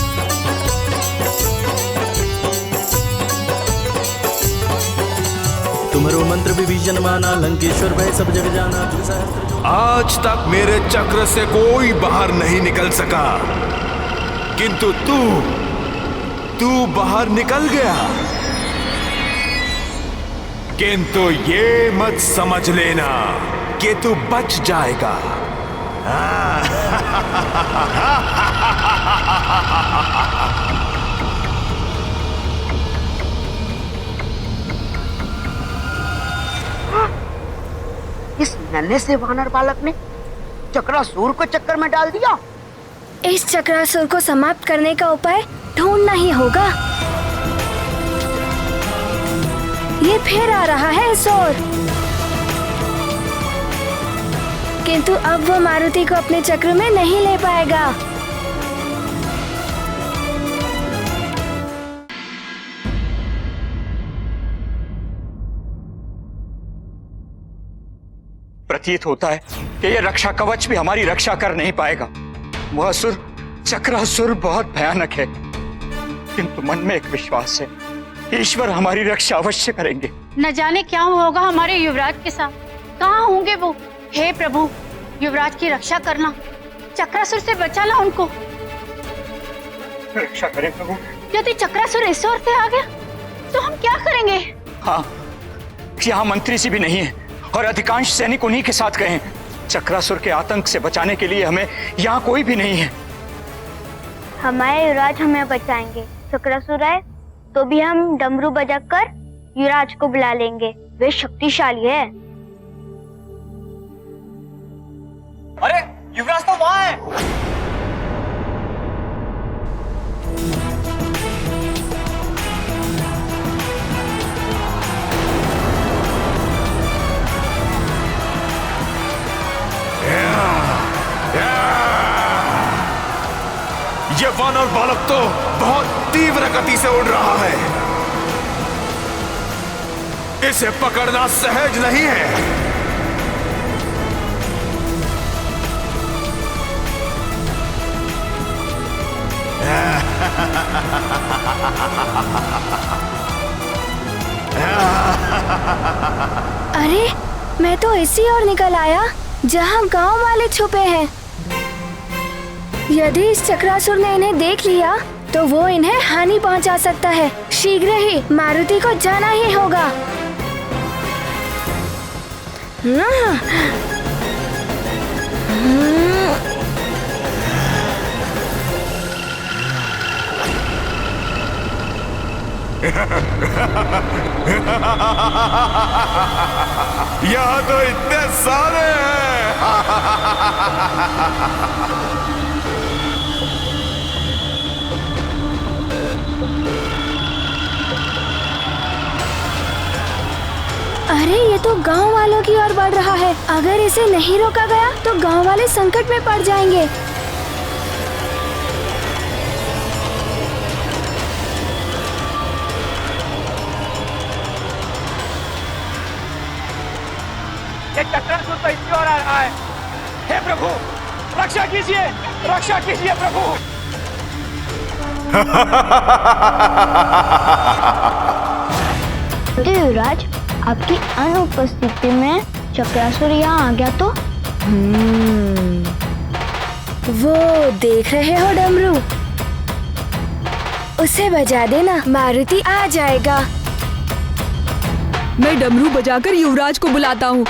तुम्हारो मंत्र विभीषण माना, लंकेश्वर भय सब जग जाना, आज तक मेरे चक्र से कोई बाहर नहीं निकल सका, किंतु तू बाहर निकल गया। किंतु ये मत समझ लेना कि तू बच जाएगा। इस नन्हे से वानर बालक ने चक्रासुर को चक्कर में डाल दिया। इस चक्रासुर को समाप्त करने का उपाय ढूंढना ही होगा। ये फिर आ रहा है इस ओर। किंतु अब वो मारुति को अपने चक्र में नहीं ले पाएगा। प्रतीत होता है कि यह रक्षा कवच भी हमारी रक्षा कर नहीं पाएगा। वह असुर चक्रासुर बहुत भयानक है, किंतु मन में एक विश्वास है, ईश्वर हमारी रक्षा अवश्य करेंगे। न जाने क्या होगा हमारे युवराज के साथ, कहाँ होंगे वो। हे प्रभु, युवराज की रक्षा करना, चक्रासुर से बचाना उनको। रक्षा करें प्रभु। यदि चक्रासुर इस ओर से आ गया तो हम क्या करेंगे? हाँ, यहाँ मंत्री जी भी नहीं है और अधिकांश सैनिक उन्हीं के साथ गए हैं। चक्रासुर के आतंक से बचाने के लिए हमें यहाँ कोई भी नहीं है। हमारे युवराज हमें बचाएंगे। चक्रासुर आए तो भी हम डमरू बजाकर युवराज को बुला लेंगे, वे शक्तिशाली है। अरे युवराज तो वहाँ है। ये वानर बालक तो बहुत तीव्र गति से उड़ रहा है, इसे पकड़ना सहज नहीं है। अरे, मैं तो इसी ओर निकल आया जहाँ गांव वाले छुपे हैं। यदि इस चक्रासुर ने इन्हें देख लिया तो वो इन्हें हानि पहुंचा सकता है। शीघ्र ही मारुति को जाना ही होगा। यहाँ तो इतने सारे हैं। अरे, ये तो गांव वालों की ओर बढ़ रहा है। अगर इसे नहीं रोका गया तो गांव वाले संकट में पड़ जाएंगे। ये चक्रासुर तो इसी ओर आ रहा है। हे प्रभु, रक्षा कीजिए, रक्षा कीजिए प्रभु। युवराज, आपकी अनुपस्थिति में चक्रासुर यहाँ आ गया तो? वो देख रहे हो डमरू, उसे बजा देना, मारुति आ जाएगा। मैं डमरू बजाकर युवराज को बुलाता हूँ।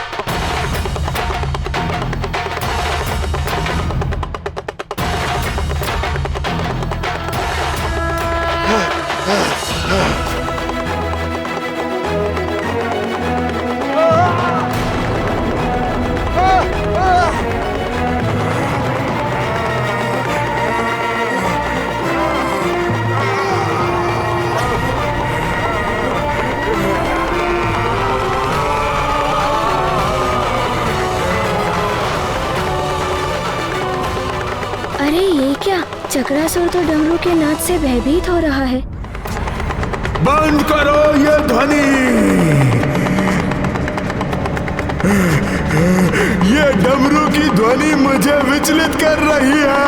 अरे, ये क्या? चक्रासुर तो डमरू के नाद से भयभीत हो रहा है। बंद करो ये ध्वनि। ये डमरू की ध्वनि मुझे विचलित कर रही है।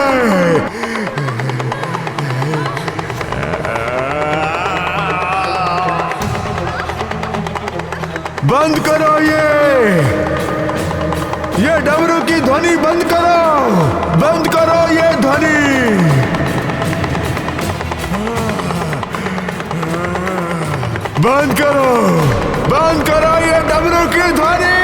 बंद करो ये डमरू की ध्वनि बंद करो, बंद करो ये ध्वनि। बंद करो ये डमरू की ध्वनि।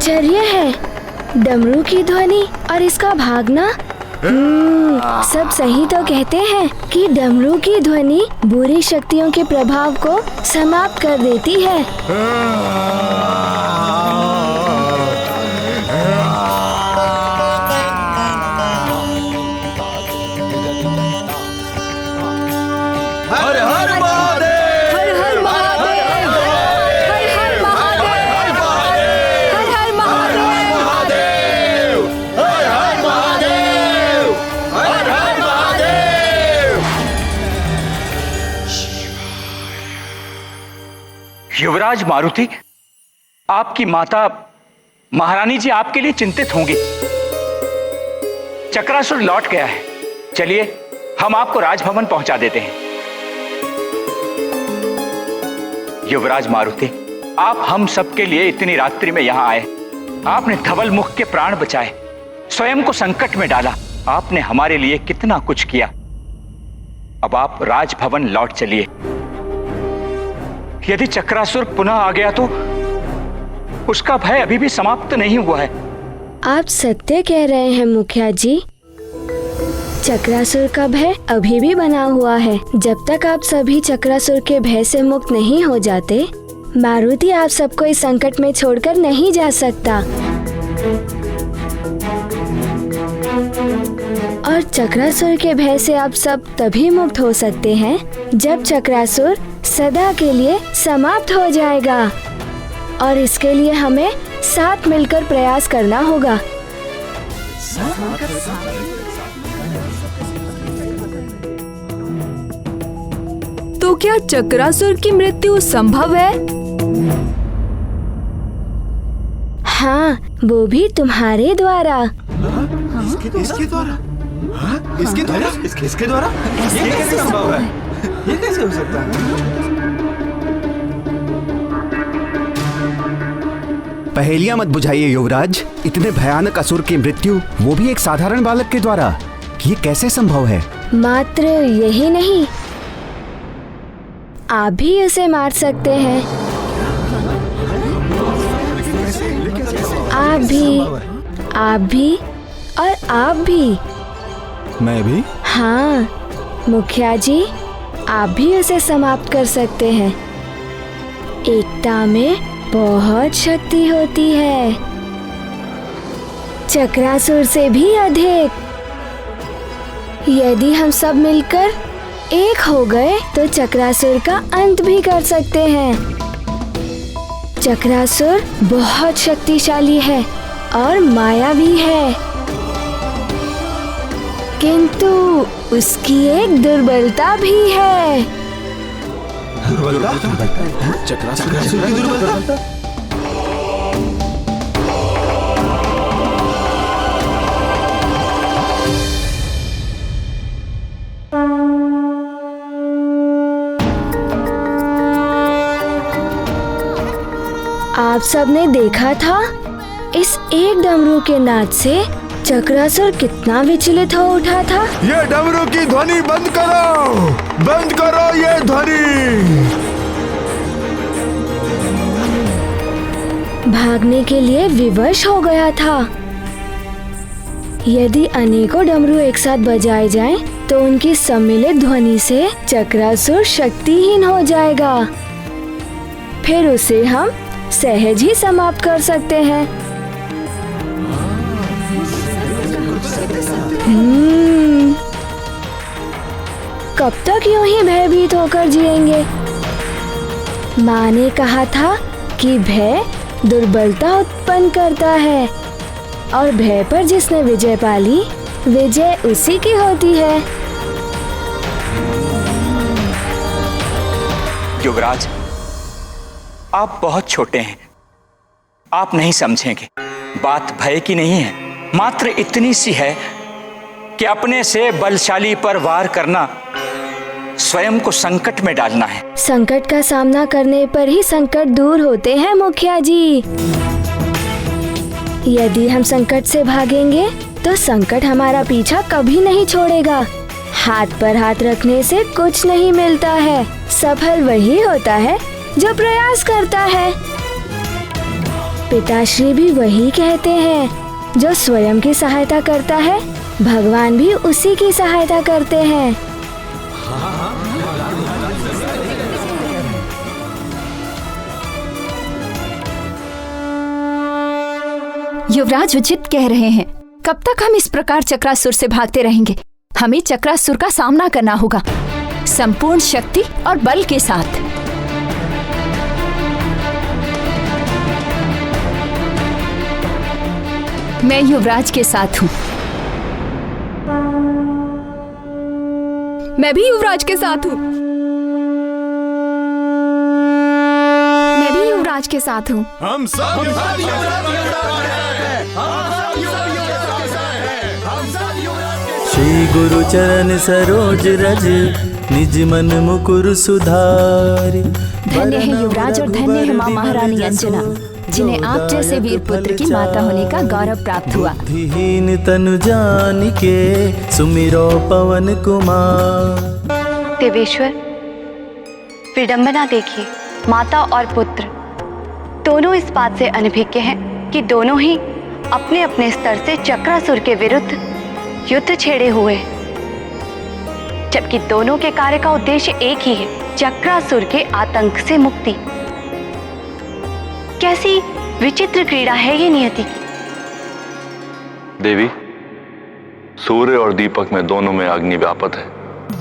आश्चर्य है, डमरू की ध्वनि और इसका भागना। सब सही तो कहते हैं कि डमरू की ध्वनि बुरी शक्तियों के प्रभाव को समाप्त कर देती है। हर हर महादेव, हर हर महादेव, हर हर महादेव, हर हर महादेव, हर हर महादेव, हर हर महादेव। युवराज मारुति, आपकी माता महारानी जी आपके लिए चिंतित होंगी। चक्रासुर लौट गया है। चलिए हम आपको राजभवन पहुंचा देते हैं। युवराज मारुति, आप हम सबके लिए इतनी रात्रि में यहां आए। आपने धवल मुख के प्राण बचाए, स्वयं को संकट में डाला। आपने हमारे लिए कितना कुछ किया। अब आप राजभवन लौट चलिए। यदि चक्रासुर पुनः आ गया तो उसका भय अभी भी समाप्त नहीं हुआ है। आप सत्य कह रहे हैं मुखिया जी। चक्रासुर का भय अभी भी बना हुआ है। जब तक आप सभी चक्रासुर के भय से मुक्त नहीं हो जाते, मारुति आप सबको इस संकट में छोड़कर नहीं जा सकता। और चक्रासुर के भय से आप सब तभी मुक्त हो सकते हैं जब चक्रासुर सदा के लिए समाप्त हो जाएगा। और इसके लिए हमें साथ मिलकर प्रयास करना होगा। तो क्या चक्रासुर की मृत्यु संभव है? हाँ, वो भी तुम्हारे द्वारा। इसके द्वारा? इसके द्वारा? इसके द्वारा? ये कैसे संभव है? ये कैसे हो सकता है? पहेलियां मत बुझाइए युवराज। इतने भयानक असुर की मृत्यु, वो भी एक साधारण बालक के द्वारा, ये कैसे संभव है? मात्र यही नहीं, आप भी उसे मार सकते हैं। आप भी और आप भी। मैं भी? हाँ मुखिया जी, आप भी उसे समाप्त कर सकते हैं। एकता में बहुत शक्ति होती है, चक्रासुर से भी अधिक। यदि हम सब मिलकर एक हो गए तो चक्रासुर का अंत भी कर सकते हैं। चक्रासुर बहुत शक्तिशाली है और मायावी है, किंतु उसकी एक दुर्बलता भी है। चक्रासुर की दुर्बलता? आप सबने देखा था, इस एक डमरू के नाद से चक्रासुर कितना विचलित हो उठा था। ये डमरू की ध्वनि बंद करो, बंद करो ये ध्वनि। भागने के लिए विवश हो गया था। यदि अनेकों डमरू एक साथ बजाए जाएं, तो उनकी सम्मिलित ध्वनि से चक्रासुर शक्तिहीन हो जाएगा। फिर उसे हम सहज ही समाप्त कर सकते हैं। कब तक यूं ही भयभीत होकर जिएंगे? माँ ने कहा था कि भय दुर्बलता उत्पन्न करता है, और भय पर जिसने विजय पाली, विजय उसी की होती है। युवराज, आप बहुत छोटे हैं, आप नहीं समझेंगे। बात भय की नहीं है, मात्र इतनी सी है कि अपने से बलशाली पर वार करना स्वयं को संकट में डालना है। संकट का सामना करने पर ही संकट दूर होते हैं मुखिया जी। यदि हम संकट से भागेंगे तो संकट हमारा पीछा कभी नहीं छोड़ेगा। हाथ पर हाथ रखने से कुछ नहीं मिलता है, सफल वही होता है जो प्रयास करता है। पिताश्री भी वही कहते हैं, जो स्वयं की सहायता करता है भगवान भी उसी की सहायता करते हैं। युवराज उचित कह रहे हैं। कब तक हम इस प्रकार चक्रासुर से भागते रहेंगे? हमें चक्रासुर का सामना करना होगा संपूर्ण शक्ति और बल के साथ। मैं युवराज के साथ हूँ। मैं भी युवराज के साथ हूँ। मैं भी युवराज के साथ हूँ। हम सब श्री गुरु चरण सरोज रज निज मन मुकुर सुधारि। धन्य है युवराज और धन्य है माँ महारानी अंजना, जिन्हें आप जैसे वीर पुत्र की माता होने का गौरव प्राप्त हुआ। बुद्धिहीन तनु जानिके सुमिरो पवन कुमार। देवेश्वर, विडंबना देखिए, माता और पुत्र दोनों इस बात से अनभिज्ञ हैं कि दोनों ही अपने अपने स्तर से चक्रासुर के विरुद्ध युद्ध छेड़े हुए हैं, जबकि दोनों के कार्य का उद्देश्य एक ही है, चक्रासुर के आतंक से मुक्ति। कैसी विचित्र क्रीड़ा है ये नियति की। देवी, सूर्य और दीपक में दोनों में अग्नि व्यापत है।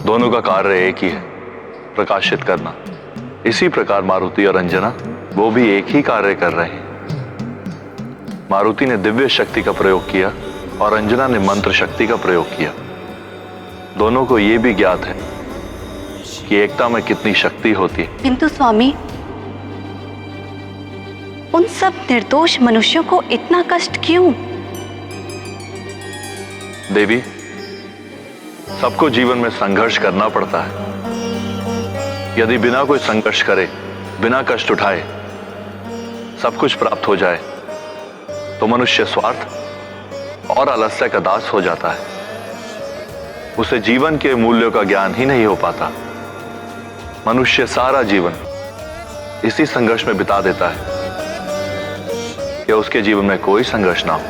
दोनों का कार्य एक ही है, प्रकाशित करना। इसी प्रकार मारुति और अंजना वो भी एक ही कार्य कर रहे हैं। मारुति ने दिव्य शक्ति का प्रयोग किया और अंजना ने मंत्र शक्ति का प्रयोग किया। दोनों को ये भी ज्ञात है कि एकता में कितनी शक्ति होती है। किंतु स्वामी, उन सब निर्दोष मनुष्यों को इतना कष्ट क्यों? देवी, सबको जीवन में संघर्ष करना पड़ता है। यदि बिना कोई संघर्ष करे, बिना कष्ट उठाए सब कुछ प्राप्त हो जाए तो मनुष्य स्वार्थ और आलस्य का दास हो जाता है। उसे जीवन के मूल्यों का ज्ञान ही नहीं हो पाता। मनुष्य सारा जीवन इसी संघर्ष में बिता देता है कि उसके जीवन में कोई संघर्ष ना हो।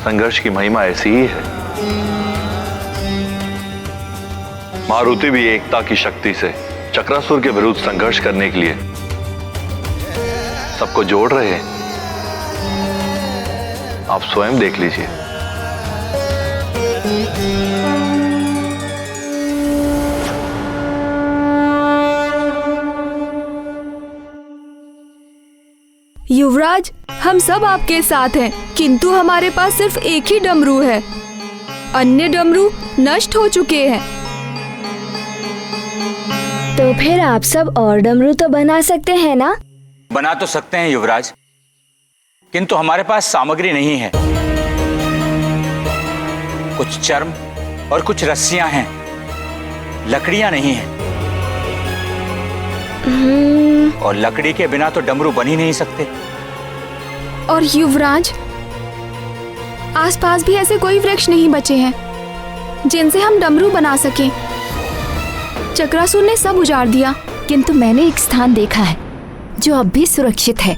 संघर्ष की महिमा ऐसी ही है। मारुति भी एकता की शक्ति से चक्रासुर के विरुद्ध संघर्ष करने के लिए सबको जोड़ रहे हैं। आप स्वयं देख लीजिए। युवराज, हम सब आपके साथ हैं, किंतु हमारे पास सिर्फ एक ही डमरू है। अन्य डमरू नष्ट हो चुके हैं। तो फिर आप सब और डमरू तो बना सकते हैं ना? बना तो सकते हैं युवराज, किंतु हमारे पास सामग्री नहीं है। कुछ चर्म और कुछ रस्सियां हैं, लकड़ियां नहीं हैं। और लकड़ी के बिना तो डमरू बन ही नहीं सकते। और युवराज, आसपास भी ऐसे कोई वृक्ष नहीं बचे हैं जिनसे हम डमरू बना सकें। चक्रासुर ने सब उजाड़ दिया। किंतु मैंने एक स्थान देखा है जो अब भी सुरक्षित है।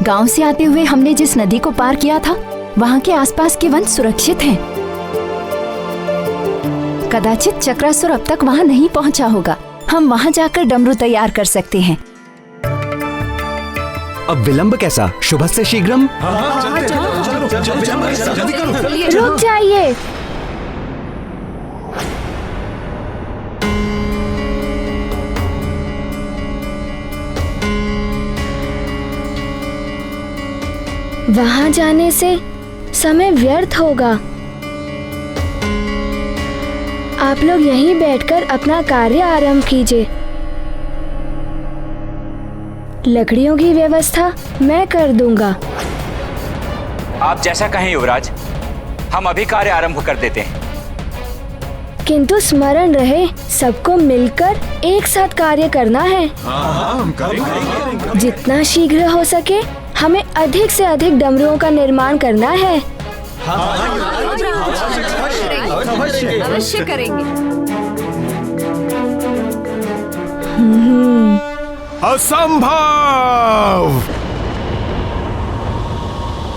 गांव से आते हुए हमने जिस नदी को पार किया था, वहां के आसपास के वन सुरक्षित हैं। कदाचित चक्रासुर अब तक वहां नहीं पहुंचा होगा। हम वहां जाकर डमरू तैयार कर सकते हैं। अब विलंब कैसा? शुभ से शीघ्रम। रुक जाइए। वहां जाने से समय व्यर्थ होगा। आप लोग यहीं बैठकर अपना कार्य आरंभ कीजिए। लकड़ियों की व्यवस्था मैं कर दूंगा। आप जैसा कहें युवराज, हम अभी कार्य आरंभ कर देते हैं। किंतु स्मरण रहे, सबको मिलकर एक साथ कार्य करना है। हम करेंगे। जितना शीघ्र हो सके हमें अधिक से अधिक डमरुओं का निर्माण करना है। अवश्य करेंगे। असंभव!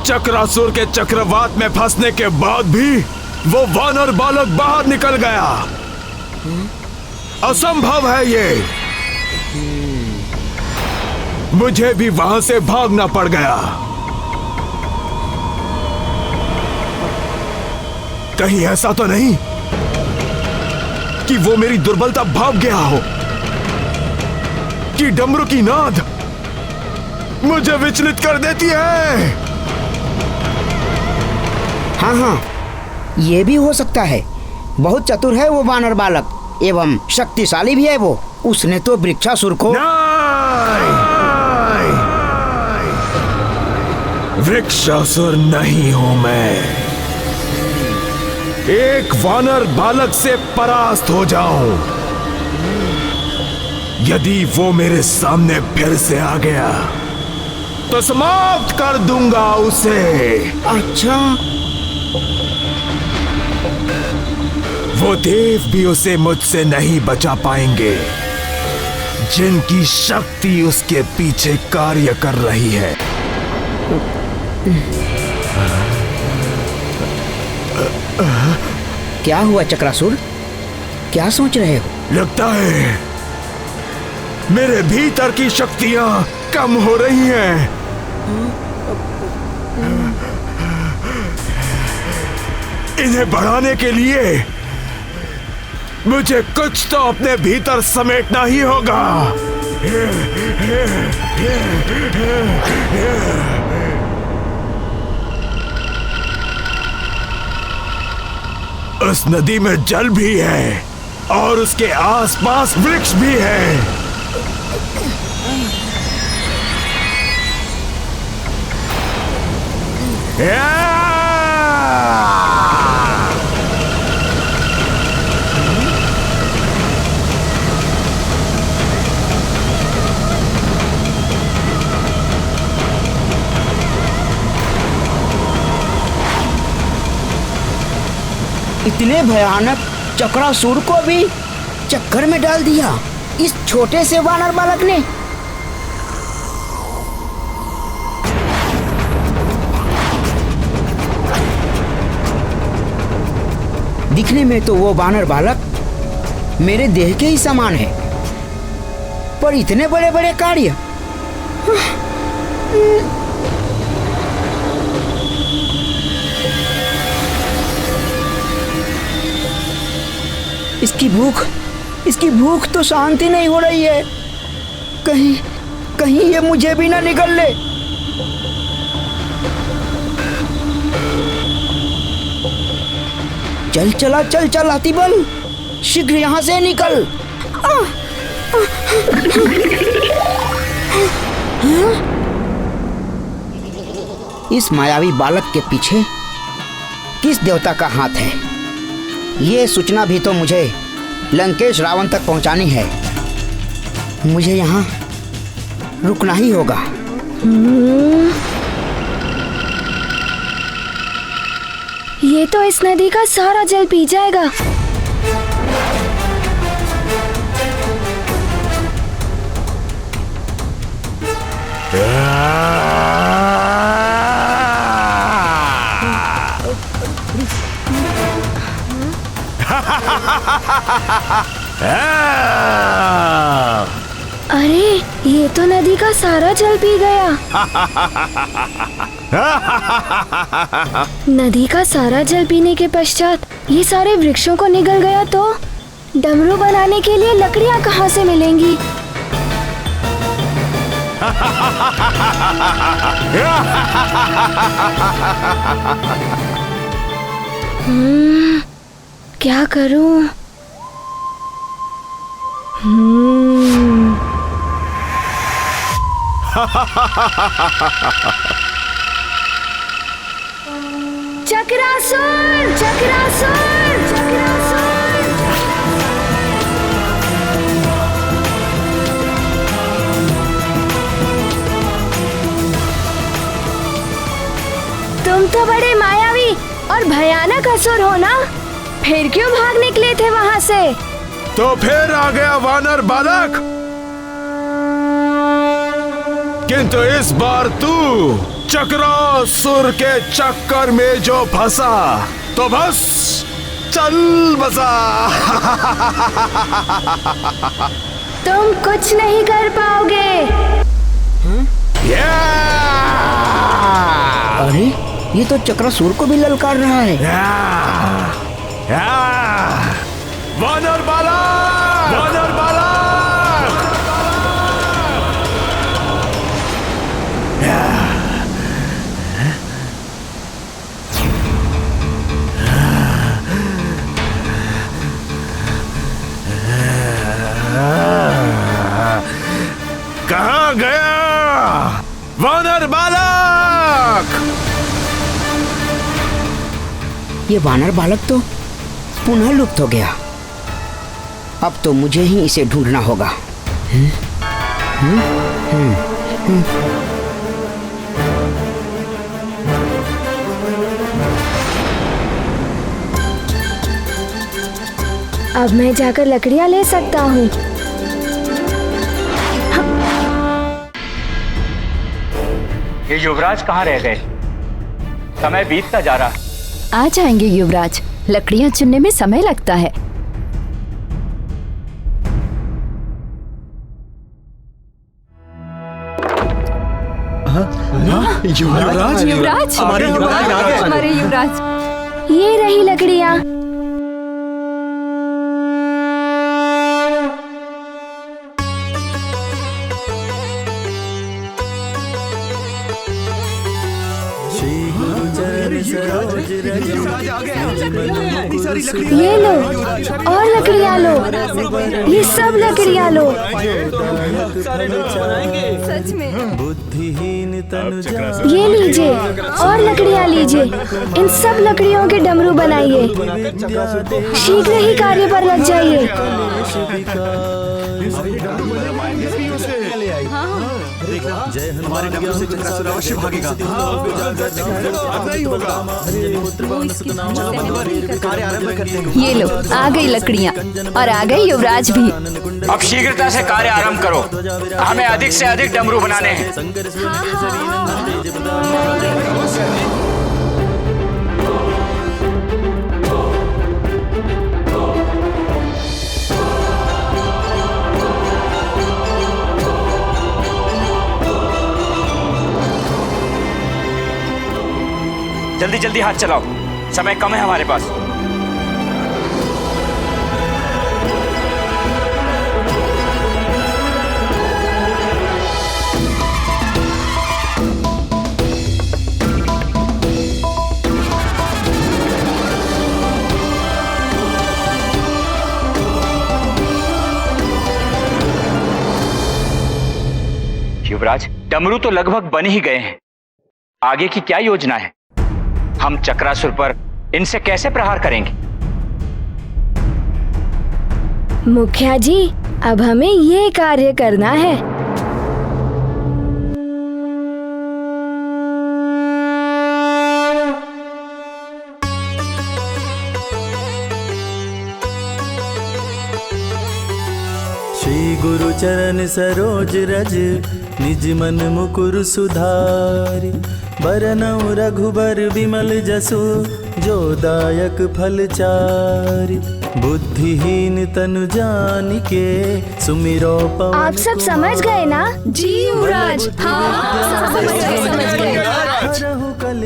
चक्रासुर के चक्रवात में फंसने के बाद भी वो वानर बालक बाहर निकल गया। असंभव है ये। मुझे भी वहां से भागना पड़ गया। कहीं ऐसा तो नहीं कि वो मेरी दुर्बलता भाग गया हो, कि डमरू की नाद मुझे विचलित कर देती है। हाँ हाँ, ये भी हो सकता है। बहुत चतुर है वो वानर बालक एवं शक्तिशाली भी है वो। उसने तो वृक्षासुर को वृक्षासुर नहीं हूं मैं। एक वानर बालक से परास्त हो जाऊं, यदि वो मेरे सामने फिर से आ गया तो समाप्त कर दूंगा उसे। अच्छा, वो देव भी उसे मुझसे नहीं बचा पाएंगे, जिनकी शक्ति उसके पीछे कार्य कर रही है। क्या हुआ चक्रासुर? क्या सोच रहे हो? लगता है मेरे भीतर की शक्तियां कम हो रही हैं। इन्हें बढ़ाने के लिए मुझे कुछ तो अपने भीतर समेटना ही होगा। उस नदी में जल भी है और उसके आसपास वृक्ष भी है। इतने भयानक चक्रासुर को भी चक्कर में डाल दिया इस छोटे से वानर बालक ने। दिखने में तो वो वानर बालक मेरे देह के ही समान है, पर इतने बड़े बड़े कार्य। इसकी भूख तो शांति नहीं हो रही है। कहीं ये मुझे भी ना निगल ले। चल हाथीबल, शीघ्र यहाँ से निकल। इस मायावी बालक के पीछे किस देवता का हाथ है? ये सूचना भी तो मुझे लंकेश रावण तक पहुंचानी है। मुझे यहाँ रुकना ही होगा। ये तो इस नदी का सारा जल पी जाएगा। अरे, ये तो नदी का सारा जल पी गया। नदी का सारा जल पीने के पश्चात ये सारे वृक्षों को निगल गया तो डमरू बनाने के लिए लकड़ियां कहाँ से मिलेंगी? क्या करूं? चक्रासुर! चक्रासुर! चक्रासुर! तुम तो बड़े मायावी और भयानक असुर हो ना? फिर क्यों भाग निकले थे वहां से? तो फिर आ गया वानर बालक। किंतु इस बार तू चक्रासुर के चक्कर में जो फंसा तो बस चल बसा। तुम कुछ नहीं कर पाओगे। अरे ये तो चक्रासुर को भी ललकार रहा है। वानर बालक! वानर बालक! कहाँ गया वानर बालक? ये वानर बालक तो पुनः लुप्त हो गया। अब तो मुझे ही इसे ढूंढना होगा। अब मैं जाकर लकड़ियाँ ले सकता हूँ। ये युवराज कहाँ रह गए? समय बीतता जा रहा। आ जाएंगे युवराज, लकड़ियाँ चुनने में समय लगता है। युवराज, युवराज, हमारे युवराज आ गए। हमारे युवराज। ये रही लकड़ियाँ। ये लो और लकड़ियाँ लो, ये सब लकड़ियाँ लो। सच में बुद्धिहीन तनु ये लीजिए और लकड़ियाँ लीजिए। इन सब लकड़ियों के डमरू बनाइए। शीघ्र ही कार्य पर लग जाइए। हमारे डमरू से चक्रासुर अवश्य भागेगा। कार्य आरंभ करते हैं। ये लो, आ गई लकड़ियाँ और आ गए युवराज भी। अब शीघ्रता से कार्य आरंभ करो, हमें अधिक से अधिक डमरू बनाने हैं। जल्दी जल्दी हाथ चलाओ, समय कम है हमारे पास। युवराज, डमरू तो लगभग बन ही गए हैं। आगे की क्या योजना है? हम चक्रासुर पर इनसे कैसे प्रहार करेंगे? मुखिया जी, अब हमें ये कार्य करना है। श्री गुरु चरण सरोज रज, निज मन मुकुर सुधारि। बरनउँ रघुबर विमल जसु, जो दायक फल चारि। बुद्धिहीन तनु जानिके, सुमिरो पवन। आप सब समझ गए ना? जी युवराज, हाँ समझ गए।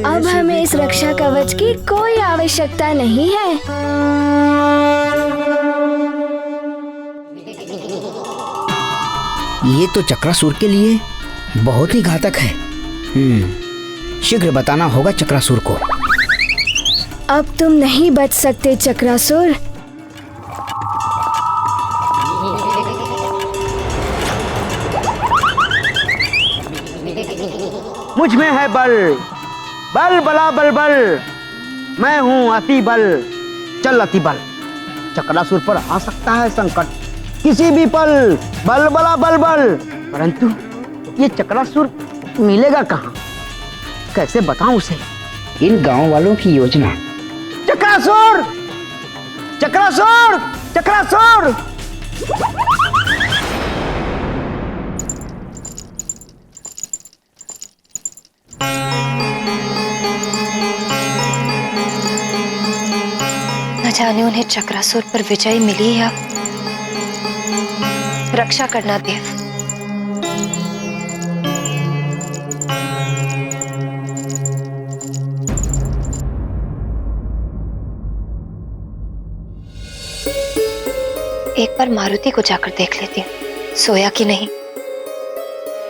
अब हमें इस रक्षा कवच की कोई आवश्यकता नहीं है। ये तो चक्रासुर के लिए बहुत ही घातक है। शीघ्र बताना होगा चक्रासुर को। अब तुम नहीं बच सकते चक्रासुर। मुझ में है बल, बल बला बल बल। मैं हूँ अति बल, चल अति बल। चक्रासुर पर आ सकता है संकट किसी भी पल, बल बला बल बल। परंतु ये चक्रासुर मिलेगा कहाँ? कैसे बताऊं उसे? इन गांव वालों की योजना। चक्रासुर! चक्रासुर! चक्रासुर! जाने उन्हें चक्रासुर पर विजय मिली या रक्षा करना देव। एक बार मारुति को जाकर देख लेती हूँ, सोया कि नहीं।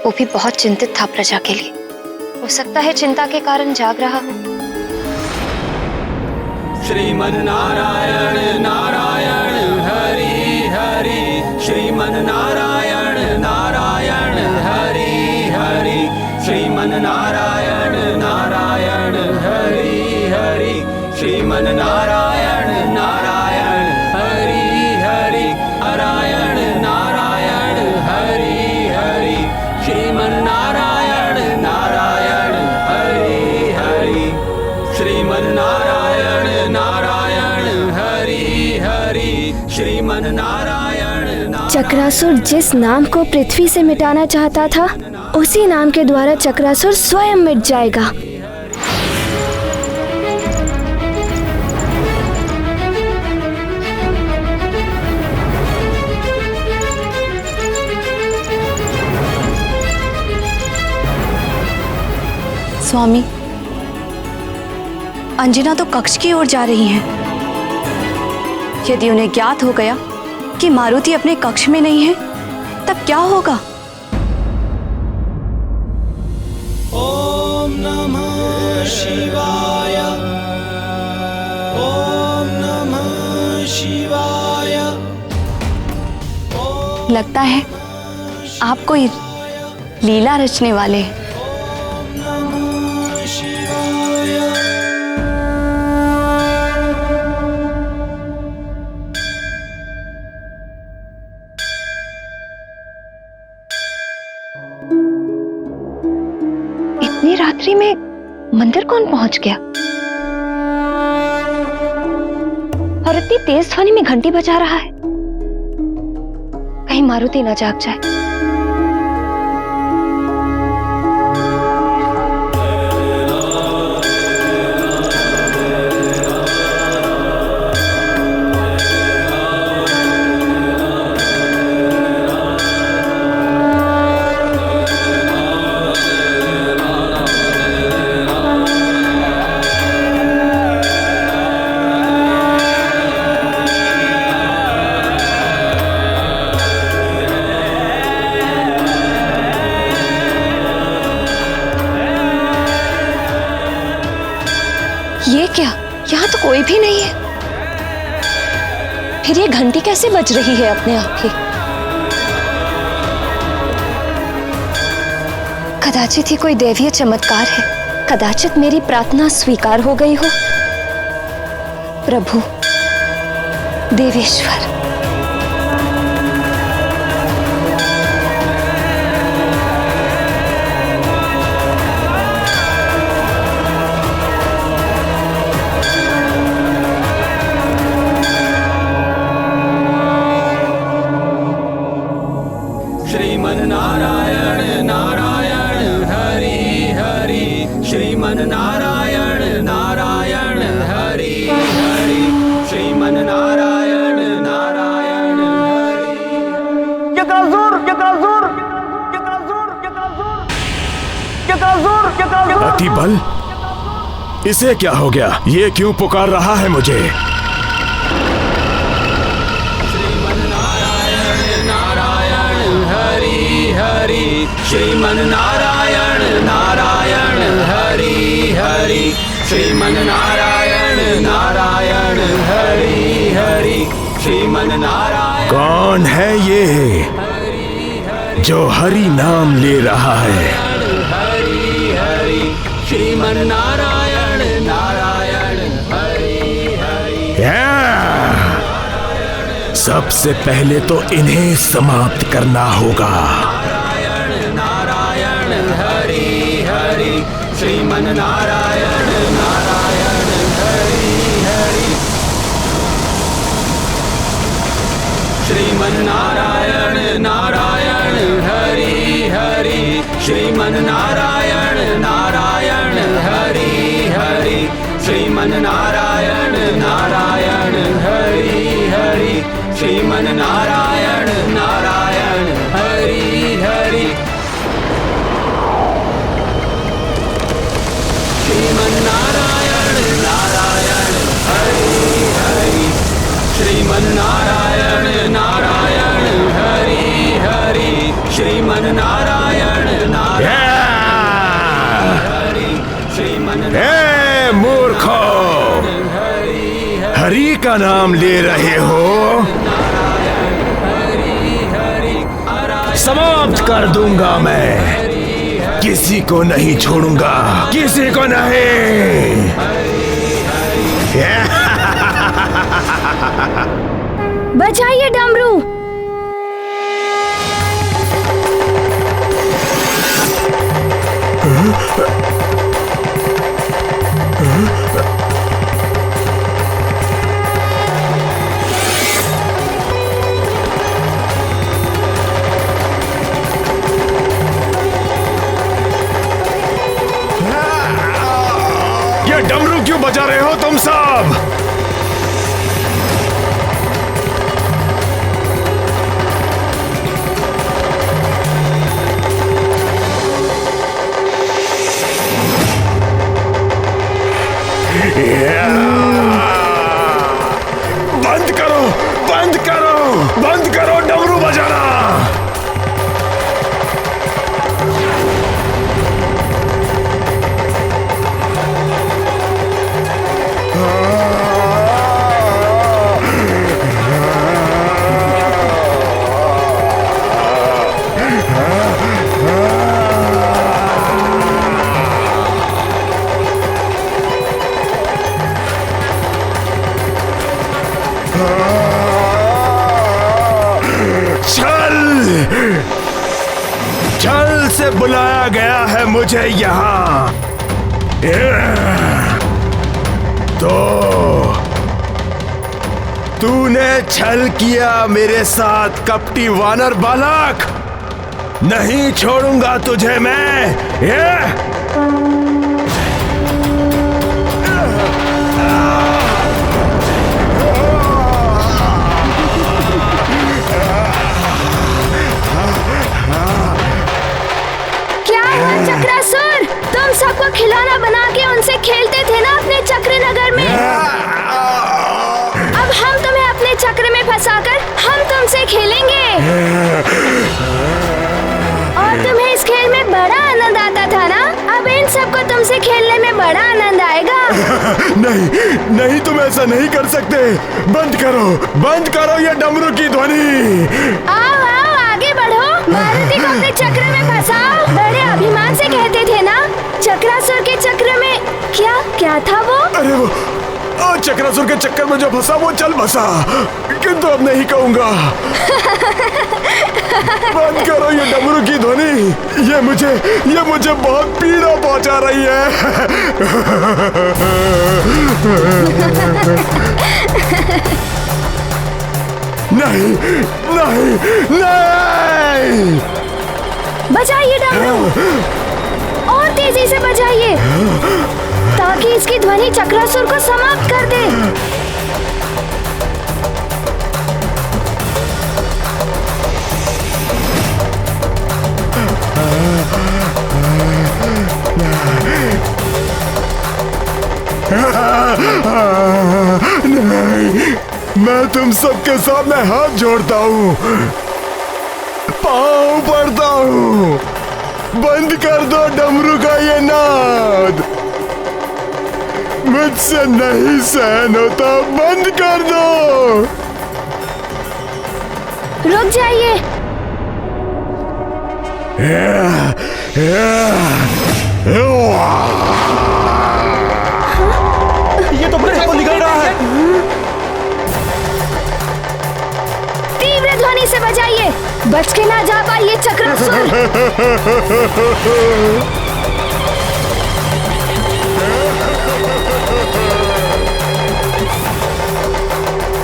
वो भी बहुत चिंतित था प्रजा के लिए। हो सकता है चिंता के कारण जाग रहा हो। श्रीमन नारायण नारायण हरि हरि, श्रीमन नारायण नारायण हरि हरि, श्रीमन नारायण नारायण हरि हरि, श्रीमन नारायण नारायण हरि हरि, नारायण नारायण हरि हरि, श्रीमन नारायण नारायण हरि हरि, श्रीमन नारायण नारायण हरि हरि, श्रीमन नारायण। चक्रासुर जिस नाम को पृथ्वी से मिटाना चाहता था, उसी नाम के द्वारा चक्रासुर स्वयं मिट जाएगा। स्वामी, अंजना तो कक्ष की ओर जा रही हैं। यदि उन्हें ज्ञात हो गया कि मारुति अपने कक्ष में नहीं है, तब क्या होगा? ओम नमः शिवाय, ओम नमः शिवाय। लगता है आप कोई लीला रचने वाले हैं। इतनी रात्रि में मंदिर कौन पहुंच गया? और इतनी तेज ध्वनि में घंटी बजा रहा है, कहीं मारुति ना जाग जाए। ये क्या? यहाँ तो कोई भी नहीं है। फिर ये घंटी कैसे बज रही है अपने आप ही? कदाचित ही कोई दैवीय चमत्कार है। कदाचित मेरी प्रार्थना स्वीकार हो गई हो। प्रभु देवेश्वर, श्रीमन नारायण नारायण हरि हरि, श्रीमन नारायण नारायण हरि हरि, श्रीमन नारायण नारायण हरि। चक्रासुर चक्रासुर चक्रासुर चक्रासुर चक्रासुर चक्रासुर। अति बल, इसे क्या हो गया? ये क्यों पुकार रहा है मुझे? हरि, श्रीमन नारायण नारायण हरि हरि, श्रीमन नारायण नारायण हरि हरि, श्रीमन नारायण। कौन है ये जो हरि नाम ले रहा है? हरि हरि, श्रीमन नारायण नारायण हरि हरि। सबसे पहले तो इन्हें समाप्त करना होगा। हरि हरि, श्रीमन नारायण नारायण हरि हरि, श्रीमन नारायण नारायण हरि हरि, श्रीमन नारायण नारायण हरि हरि, श्रीमन नारायण नारायण श्रीमन्नारायण नारायण हरि हरि श्रीमन्नारायण नारायण हरि हरि श्रीमन्नारायण नारायण हे मूर्खो, हरि का नाम ले रहे हो? समाप्त कर दूंगा मैं, किसी को नहीं छोड़ूंगा, किसी को नहीं। बचाइए डमरू। ये डमरू क्यों बजा रहे हो तुम सब? बंद करो, बंद करो, बंद करो डमरू बजाना। छल से बुलाया गया है मुझे यहाँ। तो तूने छल किया मेरे साथ कपटी वानर बालक, नहीं छोड़ूंगा तुझे मैं। चक्रासुर, तुम सबको खिलौना बना के उनसे खेलते थे ना अपने चक्र नगर में। अब हम तुम्हें अपने चक्र में फंसाकर हम तुमसे खेलेंगे। और तुम्हें इस खेल में बड़ा आनंद आता था ना, अब इन सबको तुमसे खेलने में बड़ा आनंद आएगा। नहीं नहीं, तुम ऐसा नहीं कर सकते। बंद करो ये डमरू की ध्वनि। आओ आओ आगे बढ़ो, मारुति को अपने चक्र में फंसाओ। बड़े अभिमान से कहते थे ना, चक्रासुर के चक्र में क्या था वो? अरे वो चक्रासुर के चक्कर में जो फंसा वो चल बसा, किंतु अब नहीं कहूंगा। बंद करो ये डमरू की ध्वनि, ये मुझे बहुत पीड़ा पहुंचा रही है। नहीं नहीं नहीं, बजाइए डमरू, और तेजी से बजाइए ताकि इसकी ध्वनि चक्रासुर को समाप्त कर दे। नहीं, मैं तुम सबके सामने हाथ जोड़ता हूँ, पाँव पड़ता हूँ, बंद कर दो डमरू का ये नाद। मुझसे नहीं सहन होता, बंद कर दो। रुक जाइए। ये तो ब्रेक को निकल रहा है। तीव्र ध्वनि से बजाइए, बच के ना जा पाइए चक्रासुर।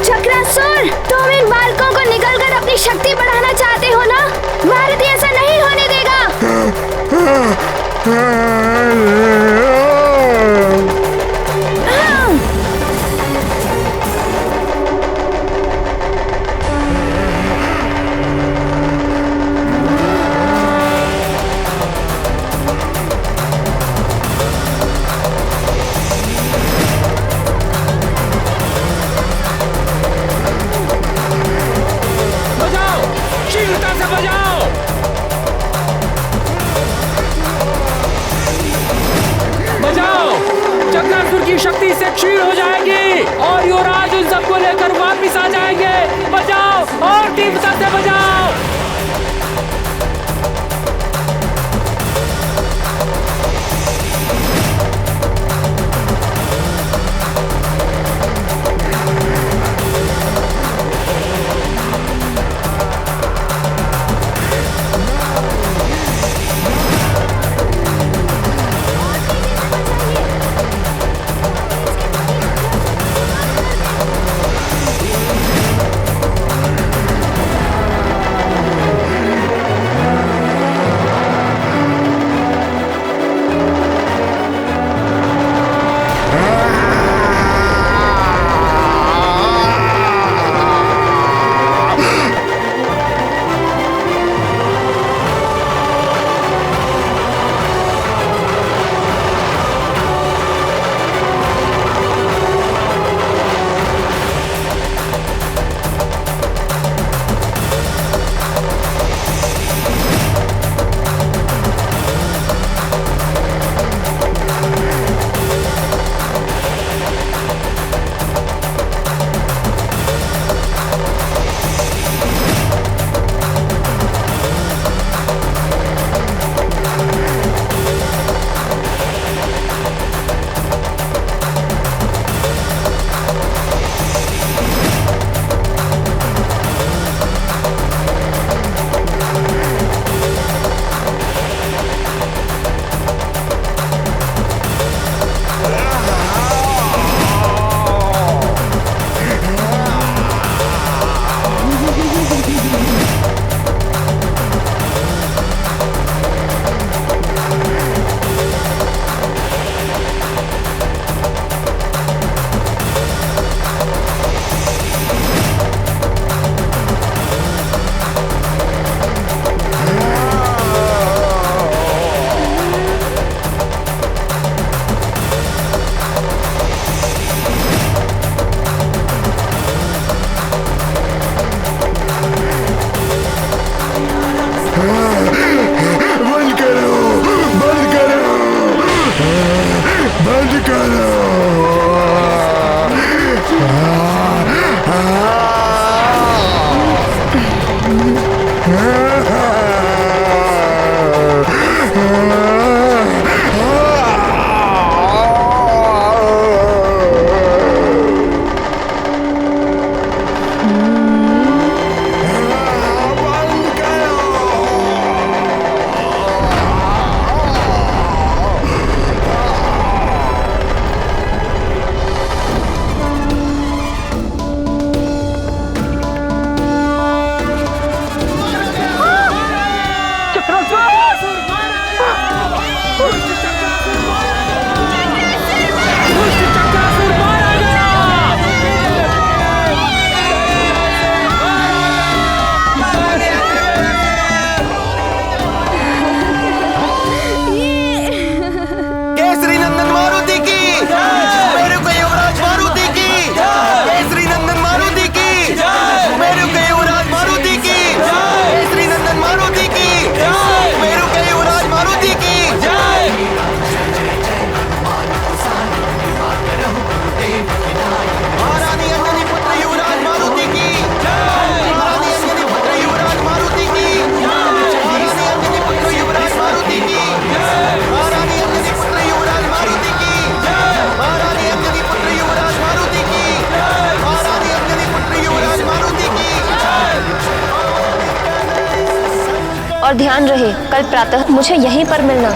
चक्रासुर, तुम इन बालकों को निकलकर अपनी शक्ति बढ़ाना चाहते हो ना? मारुति ऐसा नहीं होने देगा। की शक्ति से क्षीण हो जाएगी और युवराज उन सबको लेकर वापिस आ जाएंगे। बजाओ और तीव्रता से बजाओ। और ध्यान रहे कल प्रातः मुझे यहीं पर मिलना।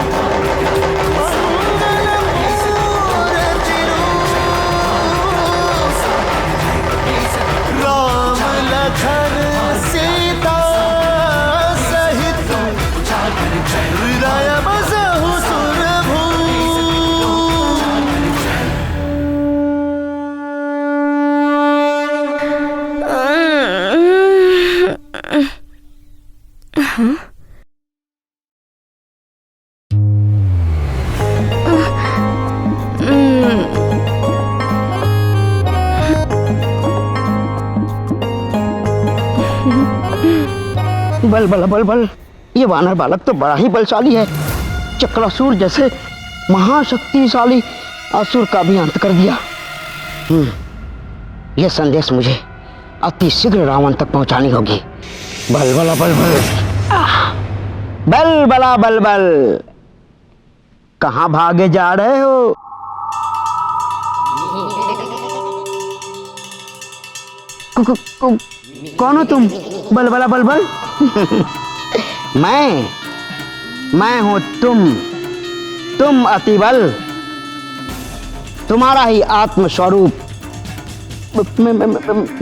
राम लखन सीता सहित हृदय बसहु सुरभू। बल बल बल बल, ये वानर बालक तो बड़ा ही बलशाली है। चक्रासुर जैसे महाशक्तिशाली असुर का भी अंत कर दिया। यह संदेश मुझे अति शीघ्र रावण तक पहुंचानी होगी। बल बला बल बल, बल बला बल बल, कहाँ भागे जा रहे हो? कौन हो तुम? बल बला बल बल। मैं हूं तुम अतिबल, तुम्हारा ही आत्मस्वरूप।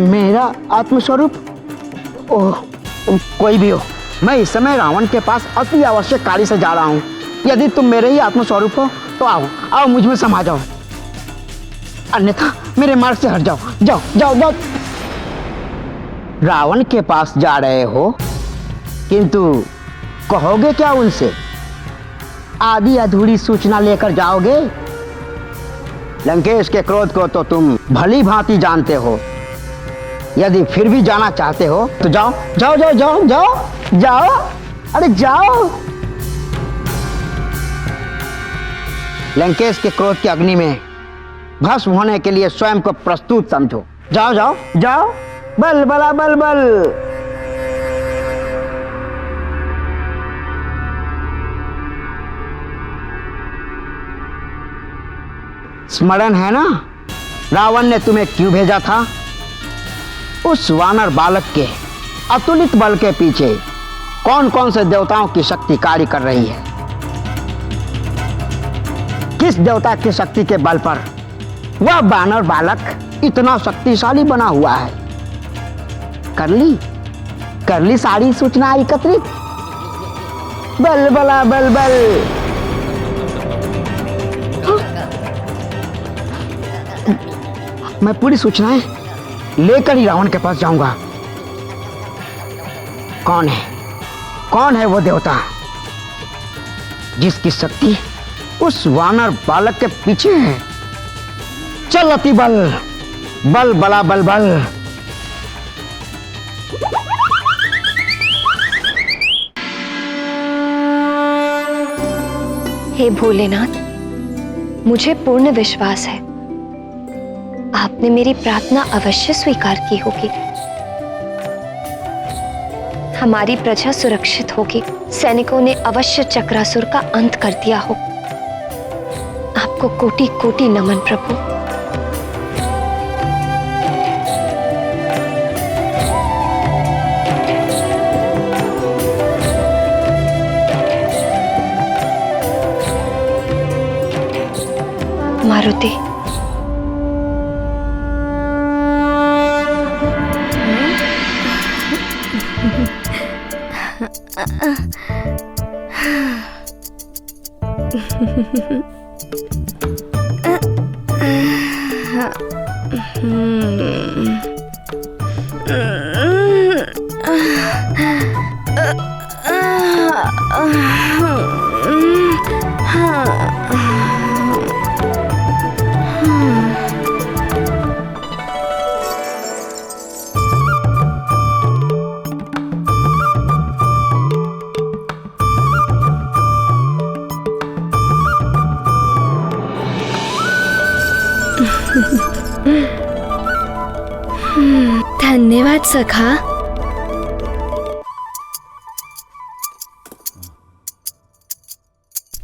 मेरा आत्मस्वरूप? ओह, कोई भी हो, मैं इस समय रावण के पास अति आवश्यक कार्य से जा रहा हूँ। यदि तुम मेरे ही आत्मस्वरूप हो तो आओ मुझ में समा जाओ, अन्यथा मेरे मार्ग से हट जाओ। जाओ जाओ जाओ। रावण के पास जा रहे हो, किंतु कहोगे क्या उनसे? आधी अधूरी सूचना लेकर जाओगे? लंकेश के क्रोध को तो तुम भली भांति जानते हो। यदि फिर भी जाना चाहते हो तो जाओ जाओ जाओ जाओ जाओ जाओ, अरे जाओ। लंकेश के क्रोध की अग्नि में भस्म होने के लिए स्वयं को प्रस्तुत समझो। जाओ जाओ जाओ, बल बला बल बल। स्मरण है ना रावण ने तुम्हें क्यों भेजा था? उस वानर बालक के अतुलित बल के पीछे कौन कौन से देवताओं की शक्ति कार्य कर रही है? किस देवता की शक्ति के बल पर वह वानर बालक इतना शक्तिशाली बना हुआ है? कर ली सारी सूचना एकत्रित? बल बला बल बल। मैं पूरी सूचनाएं लेकर ही रावण के पास जाऊंगा। कौन है वो देवता जिसकी शक्ति उस वानर बालक के पीछे है? चल अति बल, बल बला बल बल। हे भोलेनाथ, मुझे पूर्ण विश्वास है आपने मेरी प्रार्थना अवश्य स्वीकार की होगी। हमारी प्रजा सुरक्षित होगी। सैनिकों ने अवश्य चक्रासुर का अंत कर दिया हो। आपको कोटि कोटि नमन प्रभु। मारुति, धन्यवाद सखा।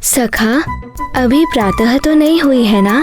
सखा, अभी प्रातः तो नहीं हुई है ना?